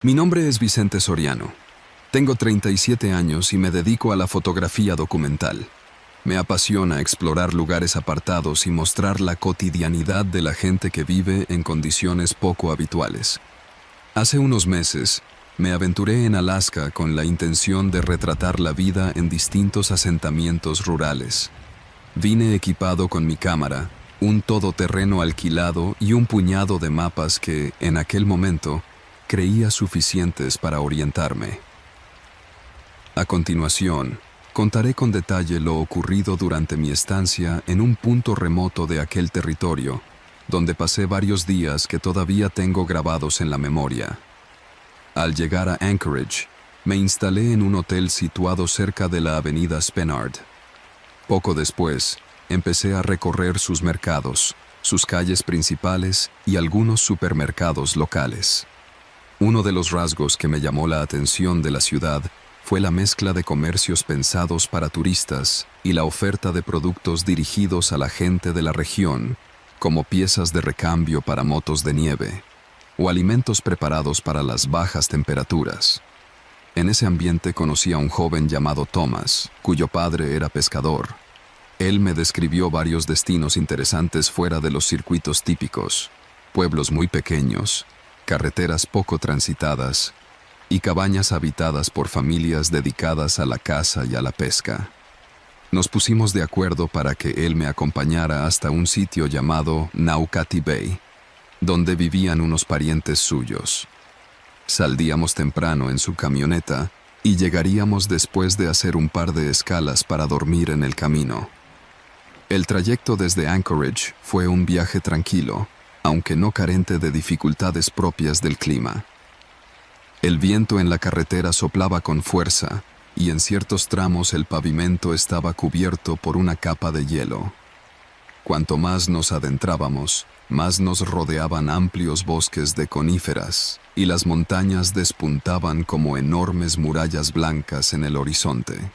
Mi nombre es Vicente Soriano. Tengo 37 años y me dedico a la fotografía documental. Me apasiona explorar lugares apartados y mostrar la cotidianidad de la gente que vive en condiciones poco habituales. Hace unos meses, me aventuré en Alaska con la intención de retratar la vida en distintos asentamientos rurales. Vine equipado con mi cámara, un todoterreno alquilado y un puñado de mapas que, en aquel momento, creía suficientes para orientarme. A continuación, contaré con detalle lo ocurrido durante mi estancia en un punto remoto de aquel territorio, donde pasé varios días que todavía tengo grabados en la memoria. Al llegar a Anchorage, me instalé en un hotel situado cerca de la avenida Spenard. Poco después, empecé a recorrer sus mercados, sus calles principales y algunos supermercados locales. Uno de los rasgos que me llamó la atención de la ciudad fue la mezcla de comercios pensados para turistas y la oferta de productos dirigidos a la gente de la región, como piezas de recambio para motos de nieve o alimentos preparados para las bajas temperaturas. En ese ambiente conocí a un joven llamado Thomas, cuyo padre era pescador. Él me describió varios destinos interesantes fuera de los circuitos típicos, pueblos muy pequeños, carreteras poco transitadas y cabañas habitadas por familias dedicadas a la caza y a la pesca. Nos pusimos de acuerdo para que él me acompañara hasta un sitio llamado Naukati Bay, donde vivían unos parientes suyos. Saldríamos temprano en su camioneta y llegaríamos después de hacer un par de escalas para dormir en el camino. El trayecto desde Anchorage fue un viaje tranquilo, aunque no carente de dificultades propias del clima. El viento en la carretera soplaba con fuerza y en ciertos tramos el pavimento estaba cubierto por una capa de hielo. Cuanto más nos adentrábamos, más nos rodeaban amplios bosques de coníferas y las montañas despuntaban como enormes murallas blancas en el horizonte.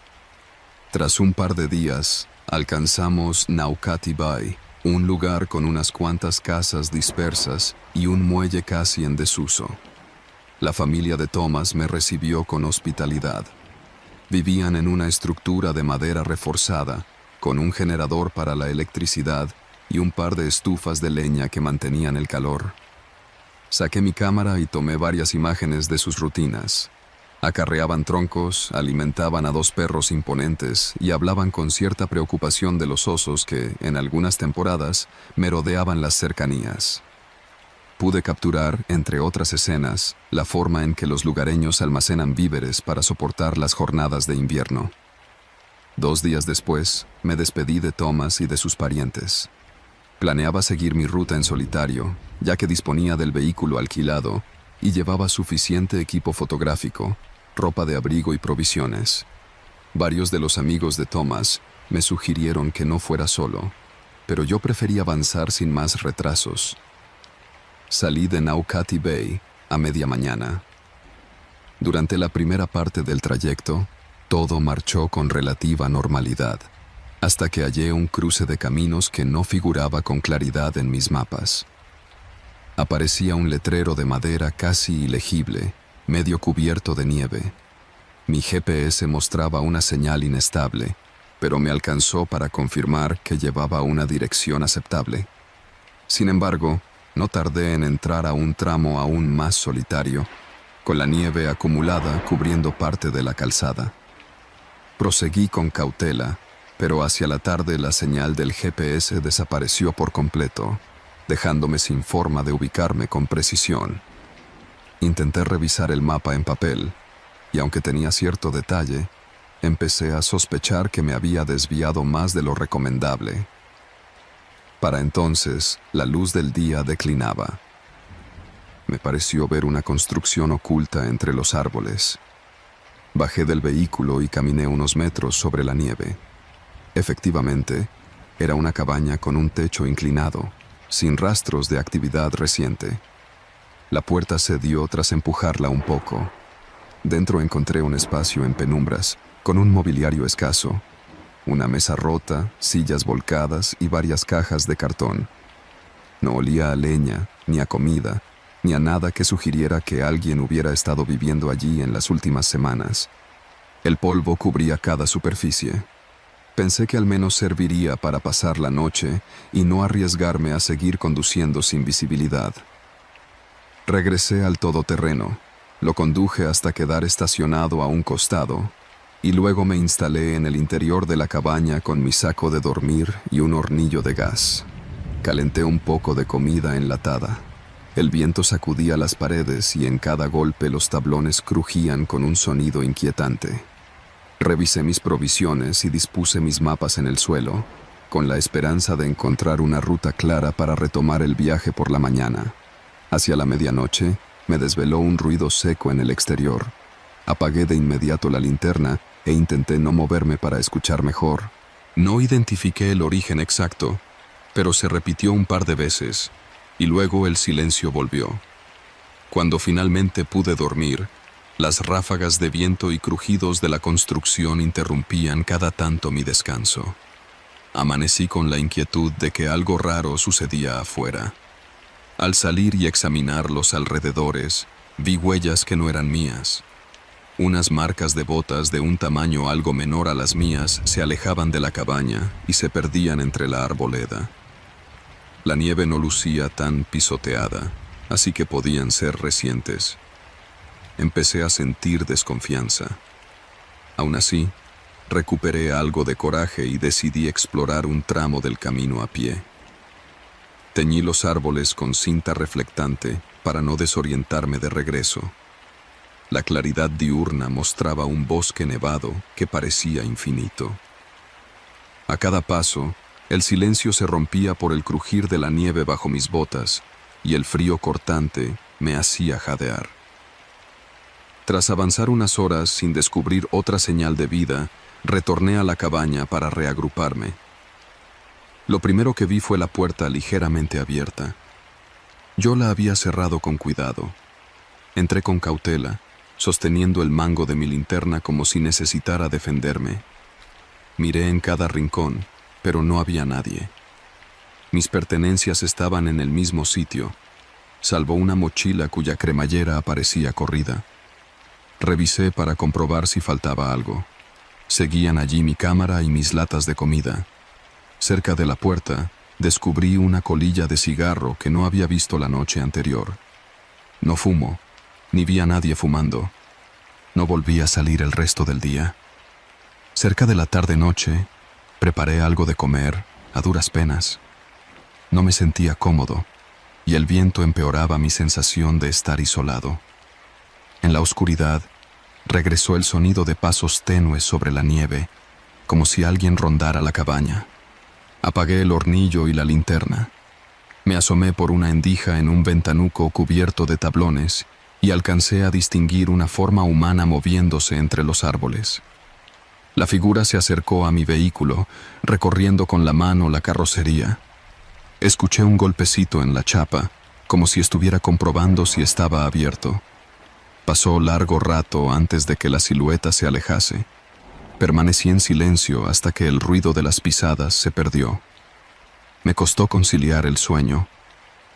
Tras un par de días, alcanzamos Naukati Bay, un lugar con unas cuantas casas dispersas y un muelle casi en desuso. La familia de Thomas me recibió con hospitalidad. Vivían en una estructura de madera reforzada, con un generador para la electricidad y un par de estufas de leña que mantenían el calor. Saqué mi cámara y tomé varias imágenes de sus rutinas. Acarreaban troncos, alimentaban a 2 perros imponentes y hablaban con cierta preocupación de los osos que, en algunas temporadas, merodeaban las cercanías. Pude capturar, entre otras escenas, la forma en que los lugareños almacenan víveres para soportar las jornadas de invierno. 2 días después, me despedí de Thomas y de sus parientes. Planeaba seguir mi ruta en solitario, ya que disponía del vehículo alquilado y llevaba suficiente equipo fotográfico, ropa de abrigo y provisiones. Varios de los amigos de Thomas me sugirieron que no fuera solo, pero yo preferí avanzar sin más retrasos. Salí de Naukati Bay a media mañana. Durante la primera parte del trayecto, todo marchó con relativa normalidad, hasta que hallé un cruce de caminos que no figuraba con claridad en mis mapas. Aparecía un letrero de madera casi ilegible, medio cubierto de nieve. Mi GPS mostraba una señal inestable, pero me alcanzó para confirmar que llevaba una dirección aceptable. Sin embargo, no tardé en entrar a un tramo aún más solitario, con la nieve acumulada cubriendo parte de la calzada. Proseguí con cautela, pero hacia la tarde la señal del GPS desapareció por completo, dejándome sin forma de ubicarme con precisión. Intenté revisar el mapa en papel, y aunque tenía cierto detalle, empecé a sospechar que me había desviado más de lo recomendable. Para entonces, la luz del día declinaba. Me pareció ver una construcción oculta entre los árboles. Bajé del vehículo y caminé unos metros sobre la nieve. Efectivamente, era una cabaña con un techo inclinado, sin rastros de actividad reciente. La puerta cedió tras empujarla un poco. Dentro encontré un espacio en penumbras, con un mobiliario escaso, una mesa rota, sillas volcadas y varias cajas de cartón. No olía a leña ni a comida, ni a nada que sugiriera que alguien hubiera estado viviendo allí en las últimas semanas. El polvo cubría cada superficie. Pensé que al menos serviría para pasar la noche y no arriesgarme a seguir conduciendo sin visibilidad. Regresé al todoterreno, lo conduje hasta quedar estacionado a un costado y luego me instalé en el interior de la cabaña con mi saco de dormir y un hornillo de gas. Calenté un poco de comida enlatada. El viento sacudía las paredes y en cada golpe los tablones crujían con un sonido inquietante. Revisé mis provisiones y dispuse mis mapas en el suelo, con la esperanza de encontrar una ruta clara para retomar el viaje por la mañana. Hacia la medianoche, me desveló un ruido seco en el exterior. Apagué de inmediato la linterna e intenté no moverme para escuchar mejor. No identifiqué el origen exacto, pero se repitió un par de veces, y luego el silencio volvió. Cuando finalmente pude dormir, las ráfagas de viento y crujidos de la construcción interrumpían cada tanto mi descanso. Amanecí con la inquietud de que algo raro sucedía afuera. Al salir y examinar los alrededores, vi huellas que no eran mías. Unas marcas de botas de un tamaño algo menor a las mías se alejaban de la cabaña y se perdían entre la arboleda. La nieve no lucía tan pisoteada, así que podían ser recientes. Empecé a sentir desconfianza. Aún así, recuperé algo de coraje y decidí explorar un tramo del camino a pie. Teñí los árboles con cinta reflectante para no desorientarme de regreso. La claridad diurna mostraba un bosque nevado que parecía infinito. A cada paso, el silencio se rompía por el crujir de la nieve bajo mis botas y el frío cortante me hacía jadear. Tras avanzar unas horas sin descubrir otra señal de vida, retorné a la cabaña para reagruparme. Lo primero que vi fue la puerta ligeramente abierta. Yo la había cerrado con cuidado. Entré con cautela, sosteniendo el mango de mi linterna como si necesitara defenderme. Miré en cada rincón, pero no había nadie. Mis pertenencias estaban en el mismo sitio, salvo una mochila cuya cremallera aparecía corrida. Revisé para comprobar si faltaba algo. Seguían allí mi cámara y mis latas de comida. Cerca de la puerta, descubrí una colilla de cigarro que no había visto la noche anterior. No fumo, ni vi a nadie fumando. No volví a salir el resto del día. Cerca de la tarde-noche, preparé algo de comer, a duras penas. No me sentía cómodo, y el viento empeoraba mi sensación de estar isolado. En la oscuridad, regresó el sonido de pasos tenues sobre la nieve, como si alguien rondara la cabaña. Apagué el hornillo y la linterna. Me asomé por una endija en un ventanuco cubierto de tablones y alcancé a distinguir una forma humana moviéndose entre los árboles. La figura se acercó a mi vehículo, recorriendo con la mano la carrocería. Escuché un golpecito en la chapa, como si estuviera comprobando si estaba abierto. Pasó largo rato antes de que la silueta se alejase. Permanecí en silencio hasta que el ruido de las pisadas se perdió. Me costó conciliar el sueño.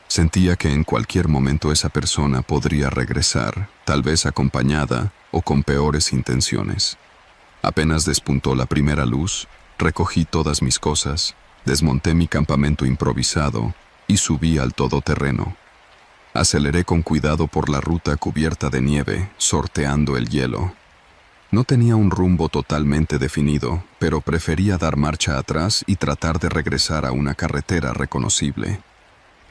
Sentía que en cualquier momento esa persona podría regresar, tal vez acompañada o con peores intenciones. Apenas despuntó la primera luz, recogí todas mis cosas, desmonté mi campamento improvisado y subí al todoterreno. Aceleré con cuidado por la ruta cubierta de nieve, sorteando el hielo. No tenía un rumbo totalmente definido, pero prefería dar marcha atrás y tratar de regresar a una carretera reconocible.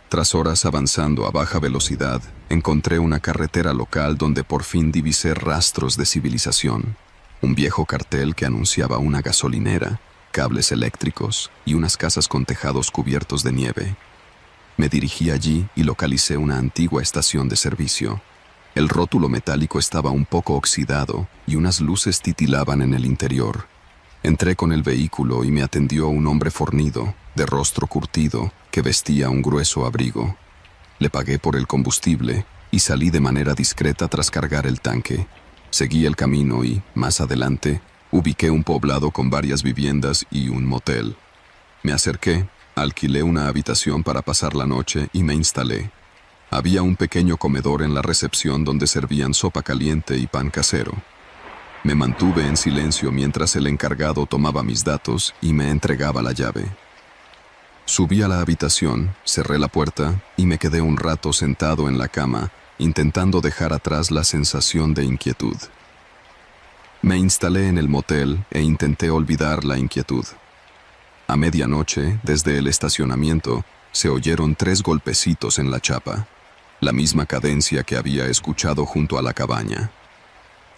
Tras horas avanzando a baja velocidad, encontré una carretera local donde por fin divisé rastros de civilización. Un viejo cartel que anunciaba una gasolinera, cables eléctricos y unas casas con tejados cubiertos de nieve. Me dirigí allí y localicé una antigua estación de servicio. El rótulo metálico estaba un poco oxidado y unas luces titilaban en el interior. Entré con el vehículo y me atendió un hombre fornido, de rostro curtido, que vestía un grueso abrigo. Le pagué por el combustible y salí de manera discreta tras cargar el tanque. Seguí el camino y, más adelante, ubiqué un poblado con varias viviendas y un motel. Me acerqué, alquilé una habitación para pasar la noche y me instalé. Había un pequeño comedor en la recepción donde servían sopa caliente y pan casero. Me mantuve en silencio mientras el encargado tomaba mis datos y me entregaba la llave. Subí a la habitación, cerré la puerta y me quedé un rato sentado en la cama, intentando dejar atrás la sensación de inquietud. Me instalé en el motel e intenté olvidar la inquietud. A medianoche, desde el estacionamiento, se oyeron 3 golpecitos en la chapa, la misma cadencia que había escuchado junto a la cabaña.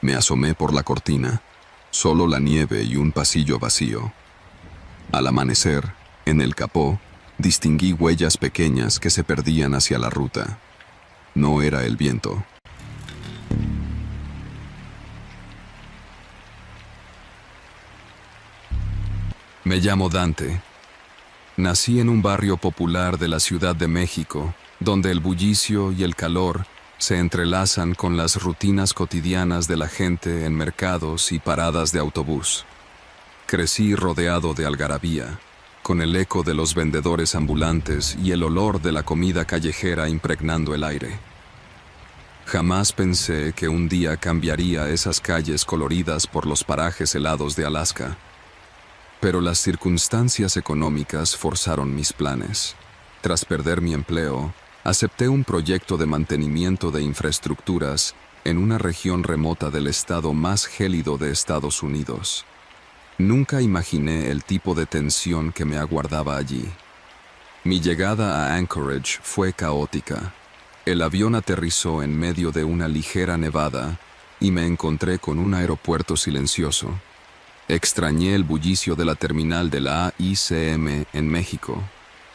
Me asomé por la cortina, solo la nieve y un pasillo vacío. Al amanecer, en el capó, distinguí huellas pequeñas que se perdían hacia la ruta. No era el viento. Me llamo Dante. Nací en un barrio popular de la Ciudad de México, donde el bullicio y el calor se entrelazan con las rutinas cotidianas de la gente en mercados y paradas de autobús. Crecí rodeado de algarabía, con el eco de los vendedores ambulantes y el olor de la comida callejera impregnando el aire. Jamás pensé que un día cambiaría esas calles coloridas por los parajes helados de Alaska. Pero las circunstancias económicas forzaron mis planes. Tras perder mi empleo, acepté un proyecto de mantenimiento de infraestructuras en una región remota del estado más gélido de Estados Unidos. Nunca imaginé el tipo de tensión que me aguardaba allí. Mi llegada a Anchorage fue caótica. El avión aterrizó en medio de una ligera nevada y me encontré con un aeropuerto silencioso. Extrañé el bullicio de la terminal de la AICM en México.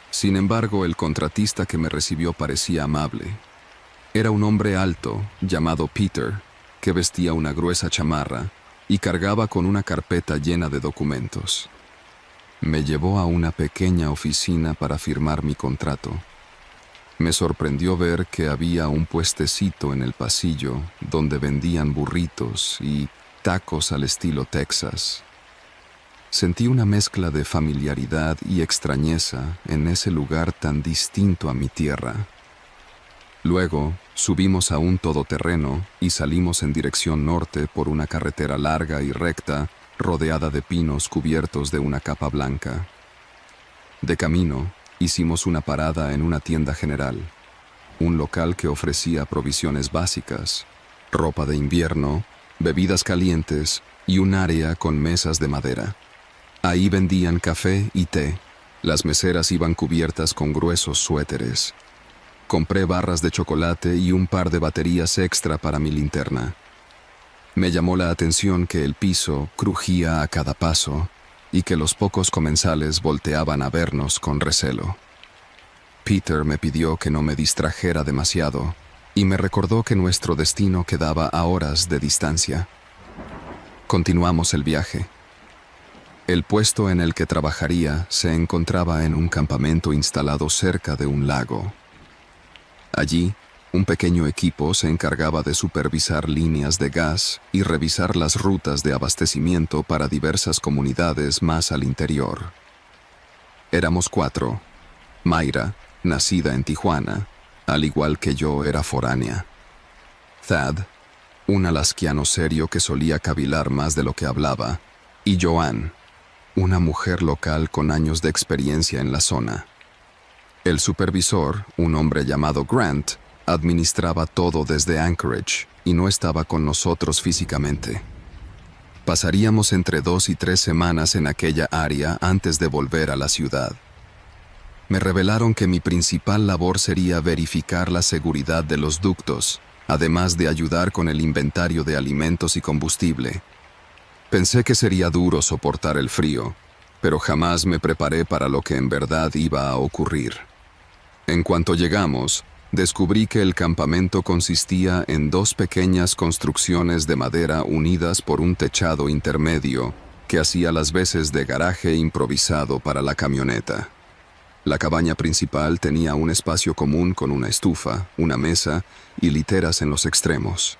Sin embargo, el contratista que me recibió parecía amable. Era un hombre alto, llamado Peter, que vestía una gruesa chamarra y cargaba con una carpeta llena de documentos. Me llevó a una pequeña oficina para firmar mi contrato. Me sorprendió ver que había un puestecito en el pasillo donde vendían burritos y tacos al estilo Texas. Sentí una mezcla de familiaridad y extrañeza en ese lugar tan distinto a mi tierra. Luego, subimos a un todoterreno y salimos en dirección norte por una carretera larga y recta, rodeada de pinos cubiertos de una capa blanca. De camino, hicimos una parada en una tienda general, un local que ofrecía provisiones básicas, ropa de invierno, bebidas calientes y un área con mesas de madera. Ahí vendían café y té. Las meseras iban cubiertas con gruesos suéteres. Compré barras de chocolate y un par de baterías extra para mi linterna. Me llamó la atención que el piso crujía a cada paso y que los pocos comensales volteaban a vernos con recelo. Peter me pidió que no me distrajera demasiado y me recordó que nuestro destino quedaba a horas de distancia. Continuamos el viaje. El puesto en el que trabajaría se encontraba en un campamento instalado cerca de un lago. Allí, un pequeño equipo se encargaba de supervisar líneas de gas y revisar las rutas de abastecimiento para diversas comunidades más al interior. Éramos 4. Mayra, nacida en Tijuana, al igual que yo, era foránea. Thad, un alasquiano serio que solía cavilar más de lo que hablaba, y Joanne, una mujer local con años de experiencia en la zona. El supervisor, un hombre llamado Grant, administraba todo desde Anchorage y no estaba con nosotros físicamente. Pasaríamos entre 2 y 3 semanas en aquella área antes de volver a la ciudad. Me revelaron que mi principal labor sería verificar la seguridad de los ductos, además de ayudar con el inventario de alimentos y combustible. Pensé que sería duro soportar el frío, pero jamás me preparé para lo que en verdad iba a ocurrir. En cuanto llegamos, descubrí que el campamento consistía en 2 pequeñas construcciones de madera unidas por un techado intermedio que hacía las veces de garaje improvisado para la camioneta. La cabaña principal tenía un espacio común con una estufa, una mesa y literas en los extremos.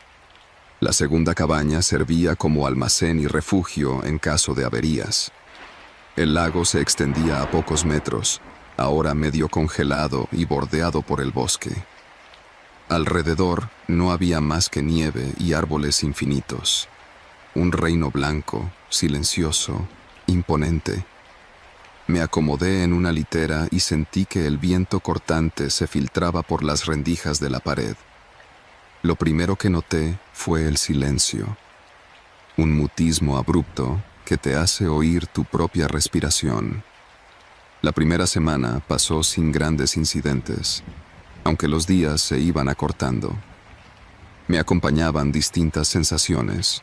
La segunda cabaña servía como almacén y refugio en caso de averías. El lago se extendía a pocos metros, ahora medio congelado y bordeado por el bosque. Alrededor no había más que nieve y árboles infinitos. Un reino blanco, silencioso, imponente. Me acomodé en una litera y sentí que el viento cortante se filtraba por las rendijas de la pared. Lo primero que noté fue el silencio. Un mutismo abrupto que te hace oír tu propia respiración. La primera semana pasó sin grandes incidentes, aunque los días se iban acortando. Me acompañaban distintas sensaciones: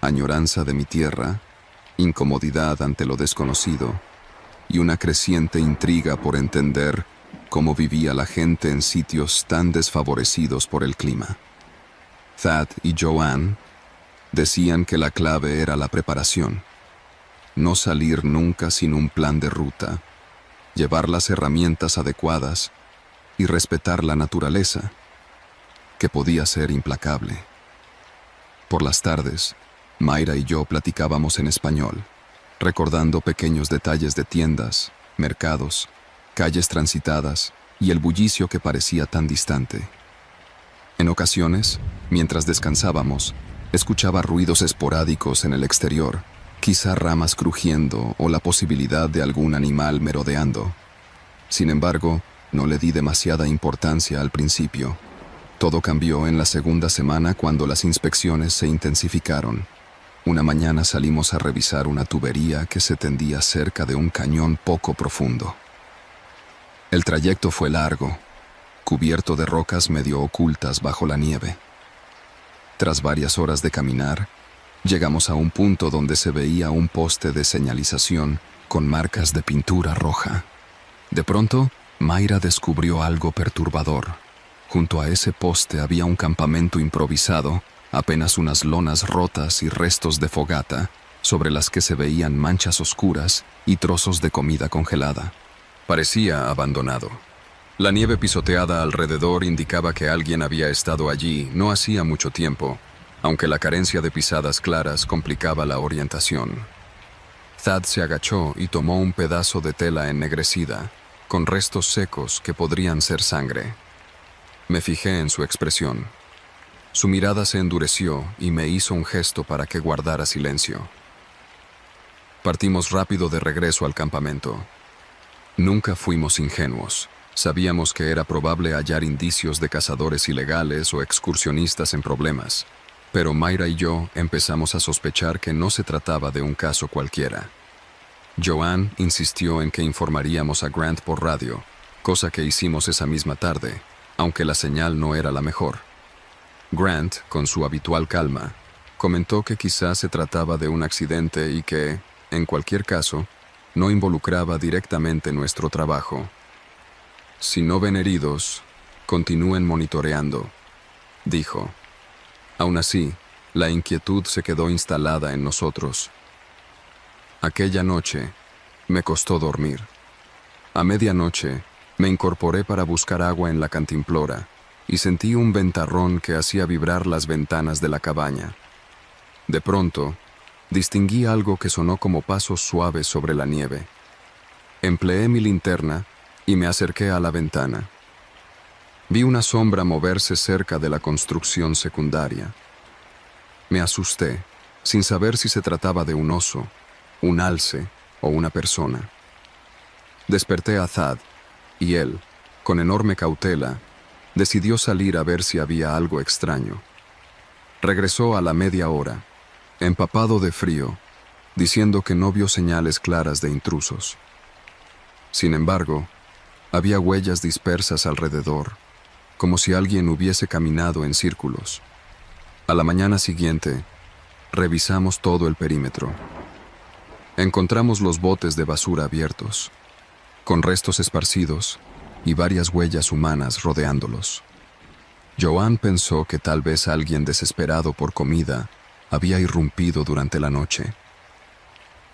añoranza de mi tierra, incomodidad ante lo desconocido y una creciente intriga por entender cómo vivía la gente en sitios tan desfavorecidos por el clima. Thad y Joanne decían que la clave era la preparación. No salir nunca sin un plan de ruta, llevar las herramientas adecuadas y respetar la naturaleza, que podía ser implacable. Por las tardes, Mayra y yo platicábamos en español, recordando pequeños detalles de tiendas, mercados, calles transitadas y el bullicio que parecía tan distante. En ocasiones, mientras descansábamos, escuchaba ruidos esporádicos en el exterior, quizá ramas crujiendo o la posibilidad de algún animal merodeando. Sin embargo, no le di demasiada importancia al principio. Todo cambió en la segunda semana cuando las inspecciones se intensificaron. Una mañana salimos a revisar una tubería que se tendía cerca de un cañón poco profundo. El trayecto fue largo, cubierto de rocas medio ocultas bajo la nieve. Tras varias horas de caminar, llegamos a un punto donde se veía un poste de señalización con marcas de pintura roja. De pronto, Mayra descubrió algo perturbador. Junto a ese poste había un campamento improvisado, apenas unas lonas rotas y restos de fogata, sobre las que se veían manchas oscuras y trozos de comida congelada. Parecía abandonado. La nieve pisoteada alrededor indicaba que alguien había estado allí no hacía mucho tiempo, aunque la carencia de pisadas claras complicaba la orientación. Thad se agachó y tomó un pedazo de tela ennegrecida, con restos secos que podrían ser sangre. Me fijé en su expresión. Su mirada se endureció y me hizo un gesto para que guardara silencio. Partimos rápido de regreso al campamento. Nunca fuimos ingenuos. Sabíamos que era probable hallar indicios de cazadores ilegales o excursionistas en problemas, pero Mayra y yo empezamos a sospechar que no se trataba de un caso cualquiera. Joanne insistió en que informaríamos a Grant por radio, cosa que hicimos esa misma tarde, aunque la señal no era la mejor. Grant, con su habitual calma, comentó que quizás se trataba de un accidente y que, en cualquier caso, no involucraba directamente nuestro trabajo. Si no ven heridos, continúen monitoreando, dijo. Aún así, la inquietud se quedó instalada en nosotros. Aquella noche, me costó dormir. A medianoche, me incorporé para buscar agua en la cantimplora y sentí un ventarrón que hacía vibrar las ventanas de la cabaña. De pronto, distinguí algo que sonó como pasos suaves sobre la nieve. Empleé mi linterna y me acerqué a la ventana. Vi una sombra moverse cerca de la construcción secundaria. Me asusté, sin saber si se trataba de un oso, un alce o una persona. Desperté a Thad, y él, con enorme cautela, decidió salir a ver si había algo extraño. Regresó a la media hora, empapado de frío, diciendo que no vio señales claras de intrusos. Sin embargo, había huellas dispersas alrededor, como si alguien hubiese caminado en círculos. A la mañana siguiente, revisamos todo el perímetro. Encontramos los botes de basura abiertos, con restos esparcidos y varias huellas humanas rodeándolos. Joanne pensó que tal vez alguien desesperado por comida había irrumpido durante la noche.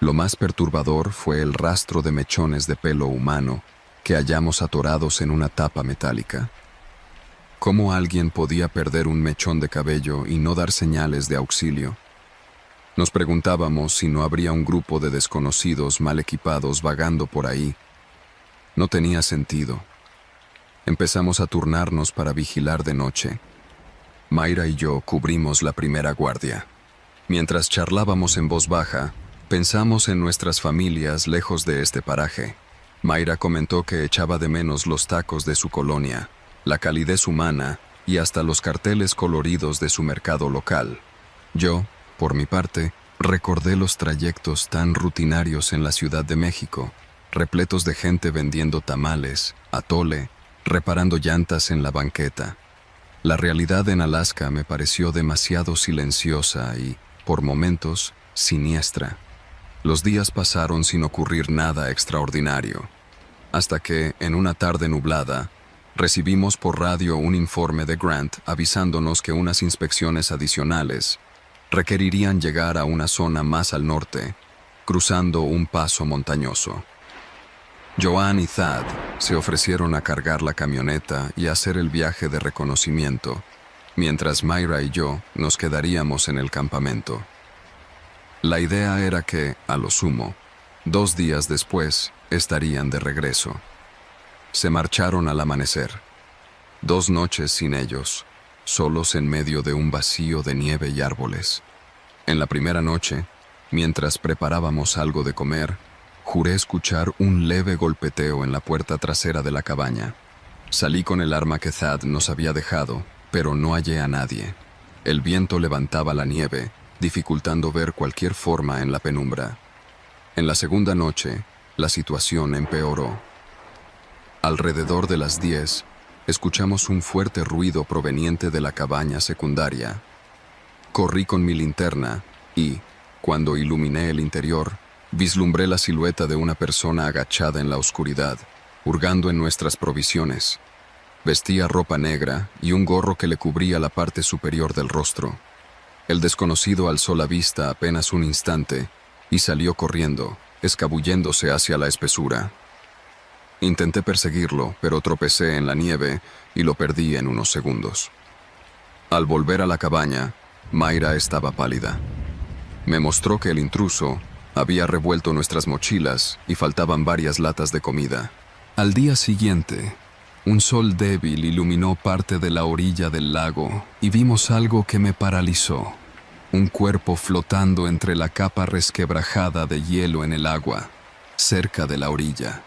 Lo más perturbador fue el rastro de mechones de pelo humano que hallamos atorados en una tapa metálica. ¿Cómo alguien podía perder un mechón de cabello y no dar señales de auxilio? Nos preguntábamos si no habría un grupo de desconocidos mal equipados vagando por ahí. No tenía sentido. Empezamos a turnarnos para vigilar de noche. Mayra y yo cubrimos la primera guardia. Mientras charlábamos en voz baja, pensamos en nuestras familias lejos de este paraje. Mayra comentó que echaba de menos los tacos de su colonia, la calidez humana y hasta los carteles coloridos de su mercado local. Yo, por mi parte, recordé los trayectos tan rutinarios en la Ciudad de México, repletos de gente vendiendo tamales, atole, reparando llantas en la banqueta. La realidad en Alaska me pareció demasiado silenciosa y, por momentos, siniestra. Los días pasaron sin ocurrir nada extraordinario, hasta que, en una tarde nublada, recibimos por radio un informe de Grant avisándonos que unas inspecciones adicionales requerirían llegar a una zona más al norte, cruzando un paso montañoso. Joanne y Thad se ofrecieron a cargar la camioneta y hacer el viaje de reconocimiento, mientras Mayra y yo nos quedaríamos en el campamento. La idea era que, a lo sumo, 2 días después estarían de regreso. Se marcharon al amanecer. 2 noches sin ellos, solos en medio de un vacío de nieve y árboles. En la primera noche, mientras preparábamos algo de comer, juré escuchar un leve golpeteo en la puerta trasera de la cabaña. Salí con el arma que Thad nos había dejado, pero no hallé a nadie. El viento levantaba la nieve, dificultando ver cualquier forma en la penumbra. En la segunda noche, la situación empeoró. Alrededor de las 10, escuchamos un fuerte ruido proveniente de la cabaña secundaria. Corrí con mi linterna y, cuando iluminé el interior, vislumbré la silueta de una persona agachada en la oscuridad, hurgando en nuestras provisiones. Vestía ropa negra y un gorro que le cubría la parte superior del rostro. El desconocido alzó la vista apenas un instante y salió corriendo, escabulléndose hacia la espesura. Intenté perseguirlo, pero tropecé en la nieve y lo perdí en unos segundos. Al volver a la cabaña, Mayra estaba pálida. Me mostró que el intruso había revuelto nuestras mochilas y faltaban varias latas de comida. Al día siguiente, un sol débil iluminó parte de la orilla del lago y vimos algo que me paralizó. Un cuerpo flotando entre la capa resquebrajada de hielo en el agua, cerca de la orilla.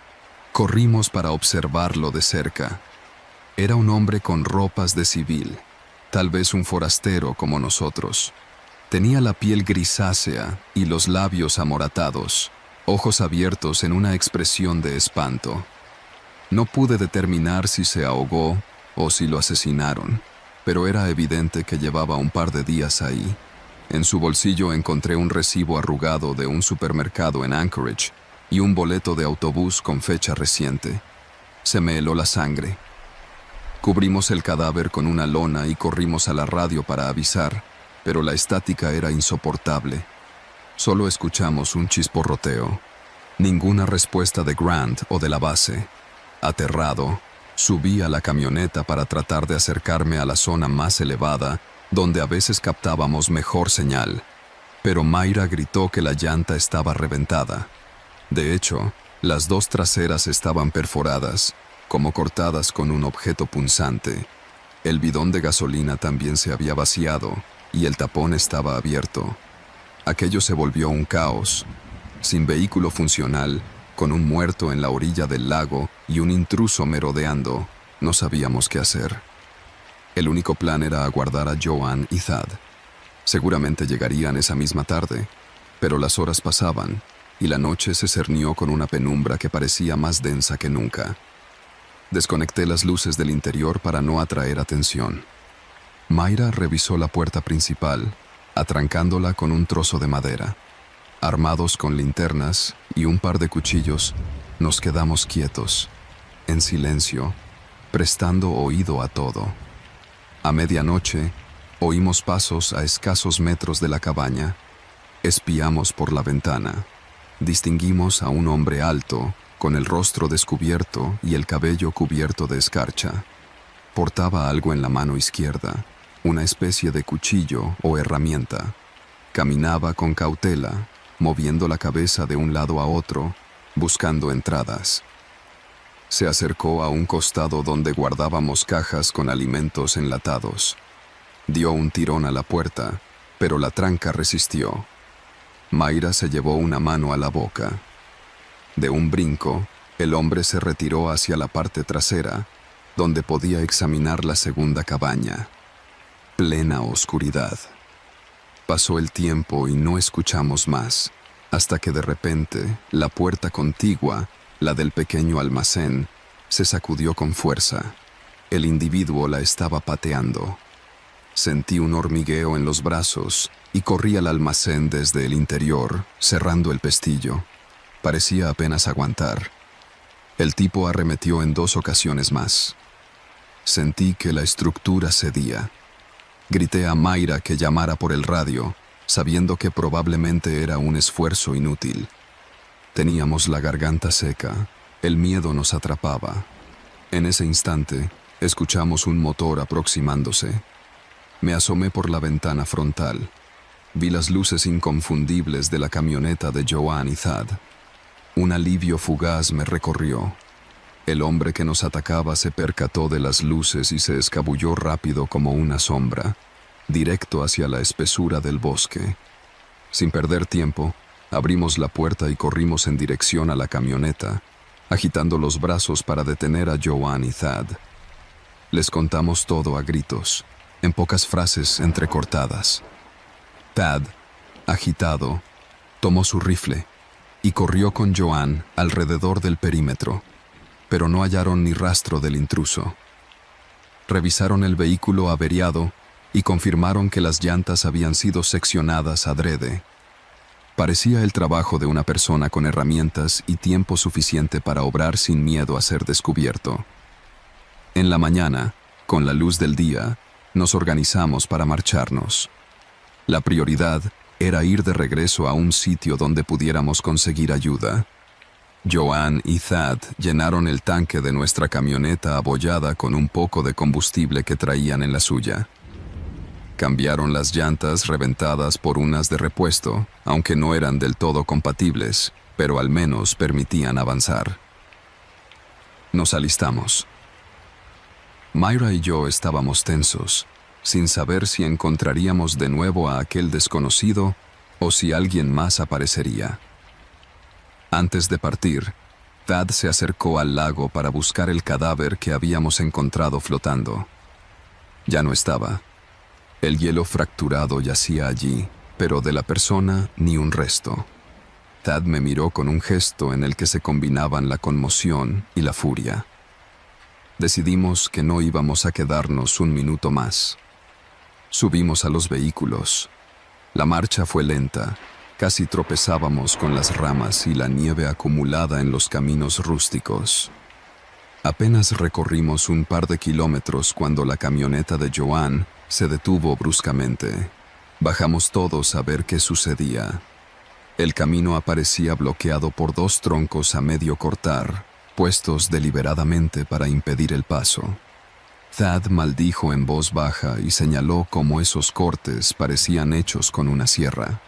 Corrimos para observarlo de cerca. Era un hombre con ropas de civil, tal vez un forastero como nosotros. Tenía la piel grisácea y los labios amoratados, ojos abiertos en una expresión de espanto. No pude determinar si se ahogó o si lo asesinaron, pero era evidente que llevaba un par de días ahí. En su bolsillo encontré un recibo arrugado de un supermercado en Anchorage y un boleto de autobús con fecha reciente. Se me heló la sangre. Cubrimos el cadáver con una lona y corrimos a la radio para avisar, pero la estática era insoportable. Solo escuchamos un chisporroteo. Ninguna respuesta de Grant o de la base. Aterrado, subí a la camioneta para tratar de acercarme a la zona más elevada, donde a veces captábamos mejor señal. Pero Mayra gritó que la llanta estaba reventada. De hecho, las 2 traseras estaban perforadas, como cortadas con un objeto punzante. El bidón de gasolina también se había vaciado y el tapón estaba abierto. Aquello se volvió un caos. Sin vehículo funcional, con un muerto en la orilla del lago y un intruso merodeando, no sabíamos qué hacer. El único plan era aguardar a Joanne y Thad. Seguramente llegarían esa misma tarde, pero las horas pasaban y la noche se cernió con una penumbra que parecía más densa que nunca. Desconecté las luces del interior para no atraer atención. Mayra revisó la puerta principal, atrancándola con un trozo de madera. Armados con linternas y un par de cuchillos, nos quedamos quietos, en silencio, prestando oído a todo. A medianoche, oímos pasos a escasos metros de la cabaña. Espiamos por la ventana. Distinguimos a un hombre alto, con el rostro descubierto y el cabello cubierto de escarcha. Portaba algo en la mano izquierda, una especie de cuchillo o herramienta. Caminaba con cautela, moviendo la cabeza de un lado a otro, buscando entradas. Se acercó a un costado donde guardábamos cajas con alimentos enlatados. Dio un tirón a la puerta, pero la tranca resistió. Mayra se llevó una mano a la boca. De un brinco, el hombre se retiró hacia la parte trasera, donde podía examinar la segunda cabaña. Plena oscuridad. Pasó el tiempo y no escuchamos más, hasta que de repente la puerta contigua, la del pequeño almacén, se sacudió con fuerza. El individuo la estaba pateando. Sentí un hormigueo en los brazos y corrí al almacén desde el interior, cerrando el pestillo. Parecía apenas aguantar. El tipo arremetió en 2 ocasiones más. Sentí que la estructura cedía. Grité a Mayra que llamara por el radio, sabiendo que probablemente era un esfuerzo inútil. Teníamos la garganta seca, el miedo nos atrapaba. En ese instante, escuchamos un motor aproximándose. Me asomé por la ventana frontal. Vi las luces inconfundibles de la camioneta de Joanne y Thad. Un alivio fugaz me recorrió. El hombre que nos atacaba se percató de las luces y se escabulló rápido como una sombra, directo hacia la espesura del bosque. Sin perder tiempo, abrimos la puerta y corrimos en dirección a la camioneta, agitando los brazos para detener a Joanne y Thad. Les contamos todo a gritos, en pocas frases entrecortadas. Thad, agitado, tomó su rifle y corrió con Joanne alrededor del perímetro, pero no hallaron ni rastro del intruso. Revisaron el vehículo averiado y confirmaron que las llantas habían sido seccionadas adrede. Parecía el trabajo de una persona con herramientas y tiempo suficiente para obrar sin miedo a ser descubierto. En la mañana, con la luz del día, nos organizamos para marcharnos. La prioridad era ir de regreso a un sitio donde pudiéramos conseguir ayuda. Joanne y Thad llenaron el tanque de nuestra camioneta abollada con un poco de combustible que traían en la suya. Cambiaron las llantas reventadas por unas de repuesto, aunque no eran del todo compatibles, pero al menos permitían avanzar. Nos alistamos. Mayra y yo estábamos tensos, sin saber si encontraríamos de nuevo a aquel desconocido o si alguien más aparecería. Antes de partir, Thad se acercó al lago para buscar el cadáver que habíamos encontrado flotando. Ya no estaba. El hielo fracturado yacía allí, pero de la persona ni un resto. Thad me miró con un gesto en el que se combinaban la conmoción y la furia. Decidimos que no íbamos a quedarnos un minuto más. Subimos a los vehículos. La marcha fue lenta. Casi tropezábamos con las ramas y la nieve acumulada en los caminos rústicos. Apenas recorrimos un par de kilómetros cuando la camioneta de Joanne se detuvo bruscamente. Bajamos todos a ver qué sucedía. El camino aparecía bloqueado por 2 troncos a medio cortar, puestos deliberadamente para impedir el paso. Thad maldijo en voz baja y señaló cómo esos cortes parecían hechos con una sierra.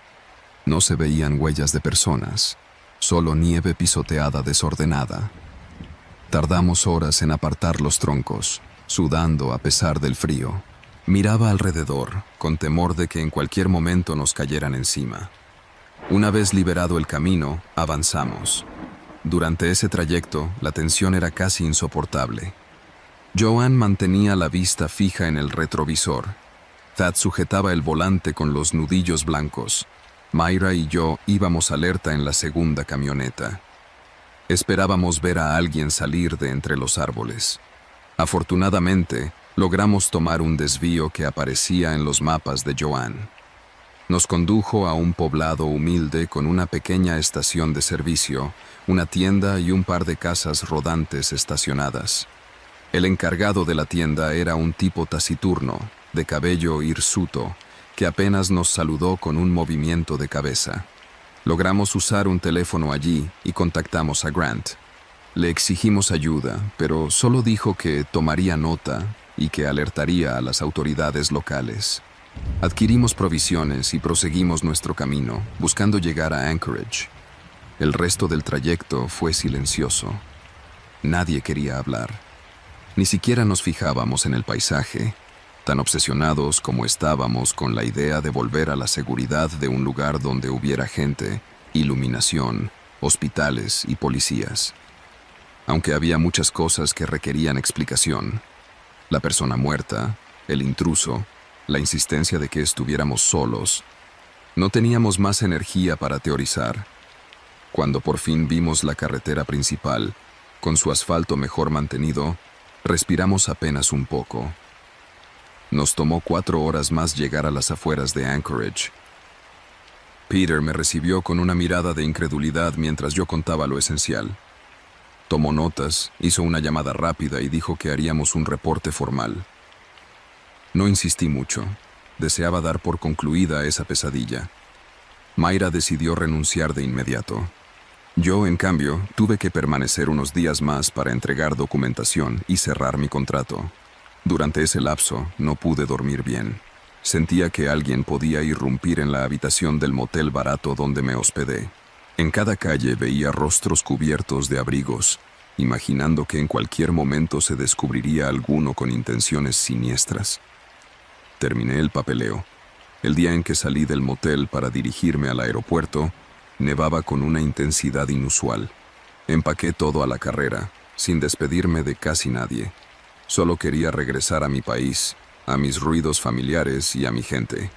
No se veían huellas de personas, solo nieve pisoteada desordenada. Tardamos horas en apartar los troncos, sudando a pesar del frío. Miraba alrededor, con temor de que en cualquier momento nos cayeran encima. Una vez liberado el camino, avanzamos. Durante ese trayecto, la tensión era casi insoportable. Joanne mantenía la vista fija en el retrovisor. Thad sujetaba el volante con los nudillos blancos. Mayra y yo íbamos alerta en la segunda camioneta. Esperábamos ver a alguien salir de entre los árboles. Afortunadamente, logramos tomar un desvío que aparecía en los mapas de Joanne. Nos condujo a un poblado humilde con una pequeña estación de servicio, una tienda y un par de casas rodantes estacionadas. El encargado de la tienda era un tipo taciturno, de cabello hirsuto, que apenas nos saludó con un movimiento de cabeza. Logramos usar un teléfono allí y contactamos a Grant. Le exigimos ayuda, pero solo dijo que tomaría nota y que alertaría a las autoridades locales. Adquirimos provisiones y proseguimos nuestro camino, buscando llegar a Anchorage. El resto del trayecto fue silencioso. Nadie quería hablar. Ni siquiera nos fijábamos en el paisaje, tan obsesionados como estábamos con la idea de volver a la seguridad de un lugar donde hubiera gente, iluminación, hospitales y policías. Aunque había muchas cosas que requerían explicación. La persona muerta, el intruso, la insistencia de que estuviéramos solos. No teníamos más energía para teorizar. Cuando por fin vimos la carretera principal, con su asfalto mejor mantenido, respiramos apenas un poco. Nos tomó 4 horas más llegar a las afueras de Anchorage. Peter me recibió con una mirada de incredulidad mientras yo contaba lo esencial. Tomó notas, hizo una llamada rápida y dijo que haríamos un reporte formal. No insistí mucho. Deseaba dar por concluida esa pesadilla. Mayra decidió renunciar de inmediato. Yo, en cambio, tuve que permanecer unos días más para entregar documentación y cerrar mi contrato. Durante ese lapso, no pude dormir bien. Sentía que alguien podía irrumpir en la habitación del motel barato donde me hospedé. En cada calle veía rostros cubiertos de abrigos, imaginando que en cualquier momento se descubriría alguno con intenciones siniestras. Terminé el papeleo. El día en que salí del motel para dirigirme al aeropuerto, nevaba con una intensidad inusual. Empaqué todo a la carrera, sin despedirme de casi nadie. Solo quería regresar a mi país, a mis ruidos familiares y a mi gente.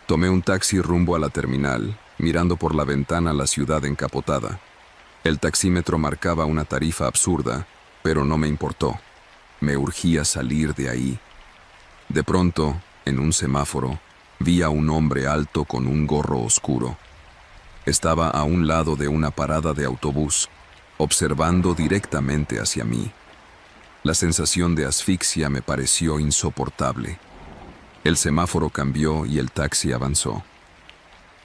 Tomé un taxi rumbo a la terminal, mirando por la ventana la ciudad encapotada. El taxímetro marcaba una tarifa absurda, pero no me importó. Me urgía salir de ahí. De pronto, en un semáforo, vi a un hombre alto con un gorro oscuro. Estaba a un lado de una parada de autobús, observando directamente hacia mí. La sensación de asfixia me pareció insoportable. El semáforo cambió y el taxi avanzó.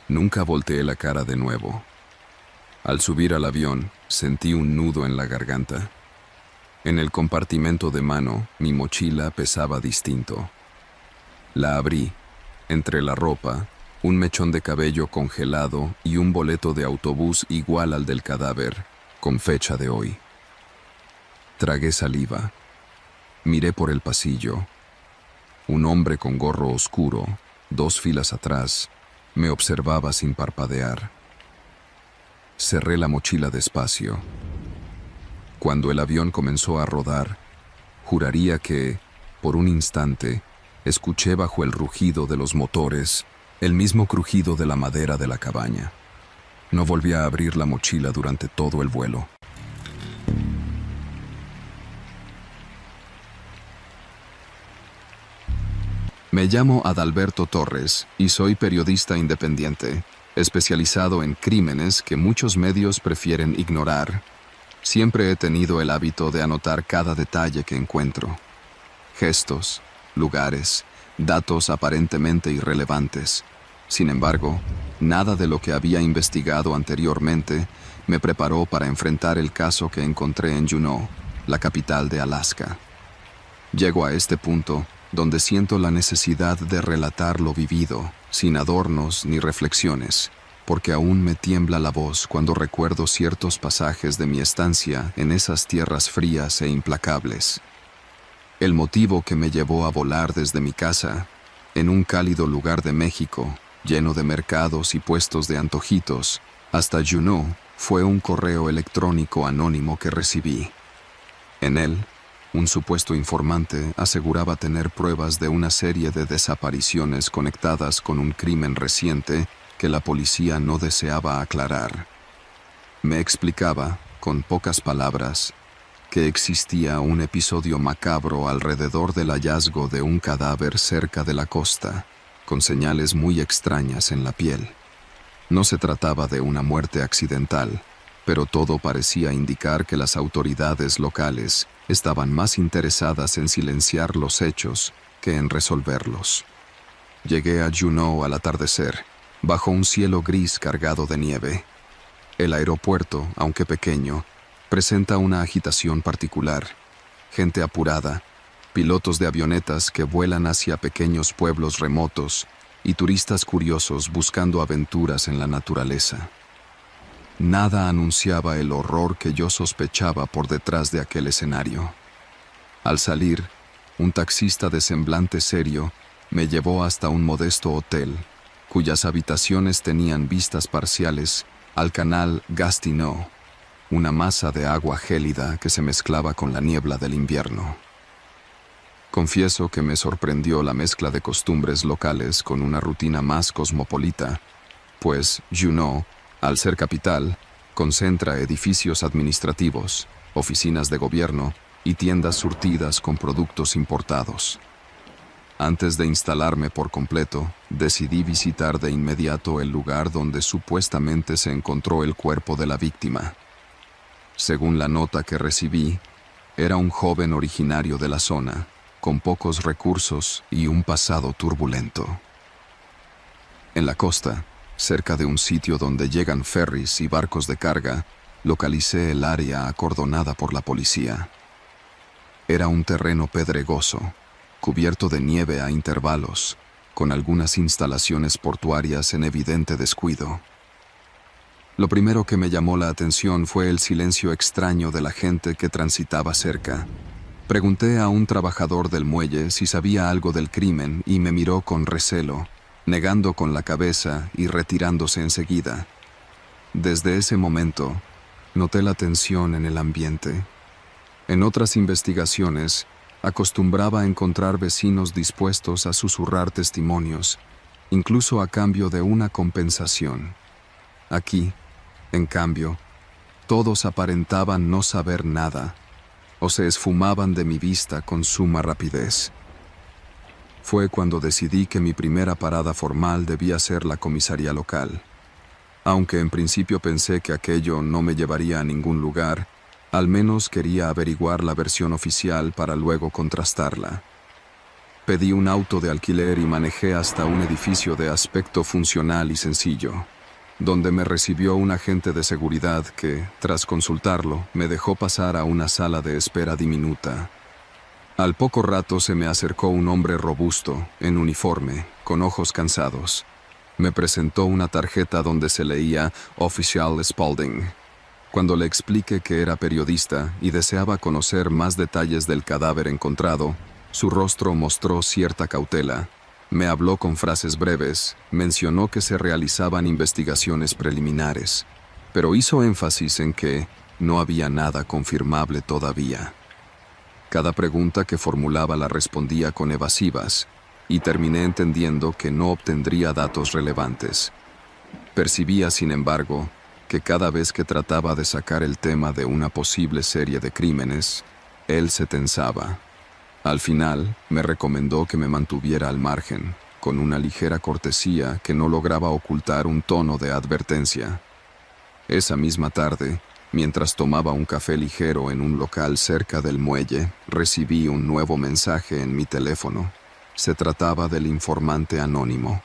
Nunca volteé la cara de nuevo. Al subir al avión, sentí un nudo en la garganta. En el compartimento de mano, mi mochila pesaba distinto. La abrí. Entre la ropa, un mechón de cabello congelado y un boleto de autobús igual al del cadáver, con fecha de hoy. Tragué saliva. Miré por el pasillo. Un hombre con gorro oscuro, 2 filas atrás, me observaba sin parpadear. Cerré la mochila despacio. Cuando el avión comenzó a rodar, juraría que, por un instante, escuché bajo el rugido de los motores el mismo crujido de la madera de la cabaña. No volví a abrir la mochila durante todo el vuelo. Me llamo Adalberto Torres y soy periodista independiente, especializado en crímenes que muchos medios prefieren ignorar. Siempre he tenido el hábito de anotar cada detalle que encuentro. Gestos, lugares, datos aparentemente irrelevantes. Sin embargo, nada de lo que había investigado anteriormente me preparó para enfrentar el caso que encontré en Juneau, la capital de Alaska. Llego a este punto donde siento la necesidad de relatar lo vivido, sin adornos ni reflexiones, porque aún me tiembla la voz cuando recuerdo ciertos pasajes de mi estancia en esas tierras frías e implacables. El motivo que me llevó a volar desde mi casa, en un cálido lugar de México, lleno de mercados y puestos de antojitos, hasta Juneau, fue un correo electrónico anónimo que recibí. En él, un supuesto informante aseguraba tener pruebas de una serie de desapariciones conectadas con un crimen reciente que la policía no deseaba aclarar. Me explicaba, con pocas palabras, que existía un episodio macabro alrededor del hallazgo de un cadáver cerca de la costa, con señales muy extrañas en la piel. No se trataba de una muerte accidental, pero todo parecía indicar que las autoridades locales estaban más interesadas en silenciar los hechos que en resolverlos. Llegué a Juneau al atardecer, bajo un cielo gris cargado de nieve. El aeropuerto, aunque pequeño, presenta una agitación particular. Gente apurada, pilotos de avionetas que vuelan hacia pequeños pueblos remotos y turistas curiosos buscando aventuras en la naturaleza. Nada anunciaba el horror que yo sospechaba por detrás de aquel escenario. Al salir, un taxista de semblante serio me llevó hasta un modesto hotel, cuyas habitaciones tenían vistas parciales al canal Gastineau, una masa de agua gélida que se mezclaba con la niebla del invierno. Confieso que me sorprendió la mezcla de costumbres locales con una rutina más cosmopolita, pues Juneau, al ser capital, concentra edificios administrativos, oficinas de gobierno y tiendas surtidas con productos importados. Antes de instalarme por completo, decidí visitar de inmediato el lugar donde supuestamente se encontró el cuerpo de la víctima. Según la nota que recibí, era un joven originario de la zona, con pocos recursos y un pasado turbulento. En la costa, cerca de un sitio donde llegan ferries y barcos de carga, localicé el área acordonada por la policía. Era un terreno pedregoso, cubierto de nieve a intervalos, con algunas instalaciones portuarias en evidente descuido. Lo primero que me llamó la atención fue el silencio extraño de la gente que transitaba cerca. Pregunté a un trabajador del muelle si sabía algo del crimen y me miró con recelo, negando con la cabeza y retirándose enseguida. Desde ese momento, noté la tensión en el ambiente. En otras investigaciones, acostumbraba a encontrar vecinos dispuestos a susurrar testimonios, incluso a cambio de una compensación. Aquí, en cambio, todos aparentaban no saber nada, o se esfumaban de mi vista con suma rapidez. Fue cuando decidí que mi primera parada formal debía ser la comisaría local. Aunque en principio pensé que aquello no me llevaría a ningún lugar, al menos quería averiguar la versión oficial para luego contrastarla. Pedí un auto de alquiler y manejé hasta un edificio de aspecto funcional y sencillo, donde me recibió un agente de seguridad que, tras consultarlo, me dejó pasar a una sala de espera diminuta. Al poco rato se me acercó un hombre robusto, en uniforme, con ojos cansados. Me presentó una tarjeta donde se leía Official Spaulding. Cuando le expliqué que era periodista y deseaba conocer más detalles del cadáver encontrado, su rostro mostró cierta cautela. Me habló con frases breves, mencionó que se realizaban investigaciones preliminares, pero hizo énfasis en que no había nada confirmable todavía. Cada pregunta que formulaba la respondía con evasivas, y terminé entendiendo que no obtendría datos relevantes. Percibía, sin embargo, que cada vez que trataba de sacar el tema de una posible serie de crímenes, él se tensaba. Al final, me recomendó que me mantuviera al margen, con una ligera cortesía que no lograba ocultar un tono de advertencia. Esa misma tarde, mientras tomaba un café ligero en un local cerca del muelle, recibí un nuevo mensaje en mi teléfono. Se trataba del informante anónimo.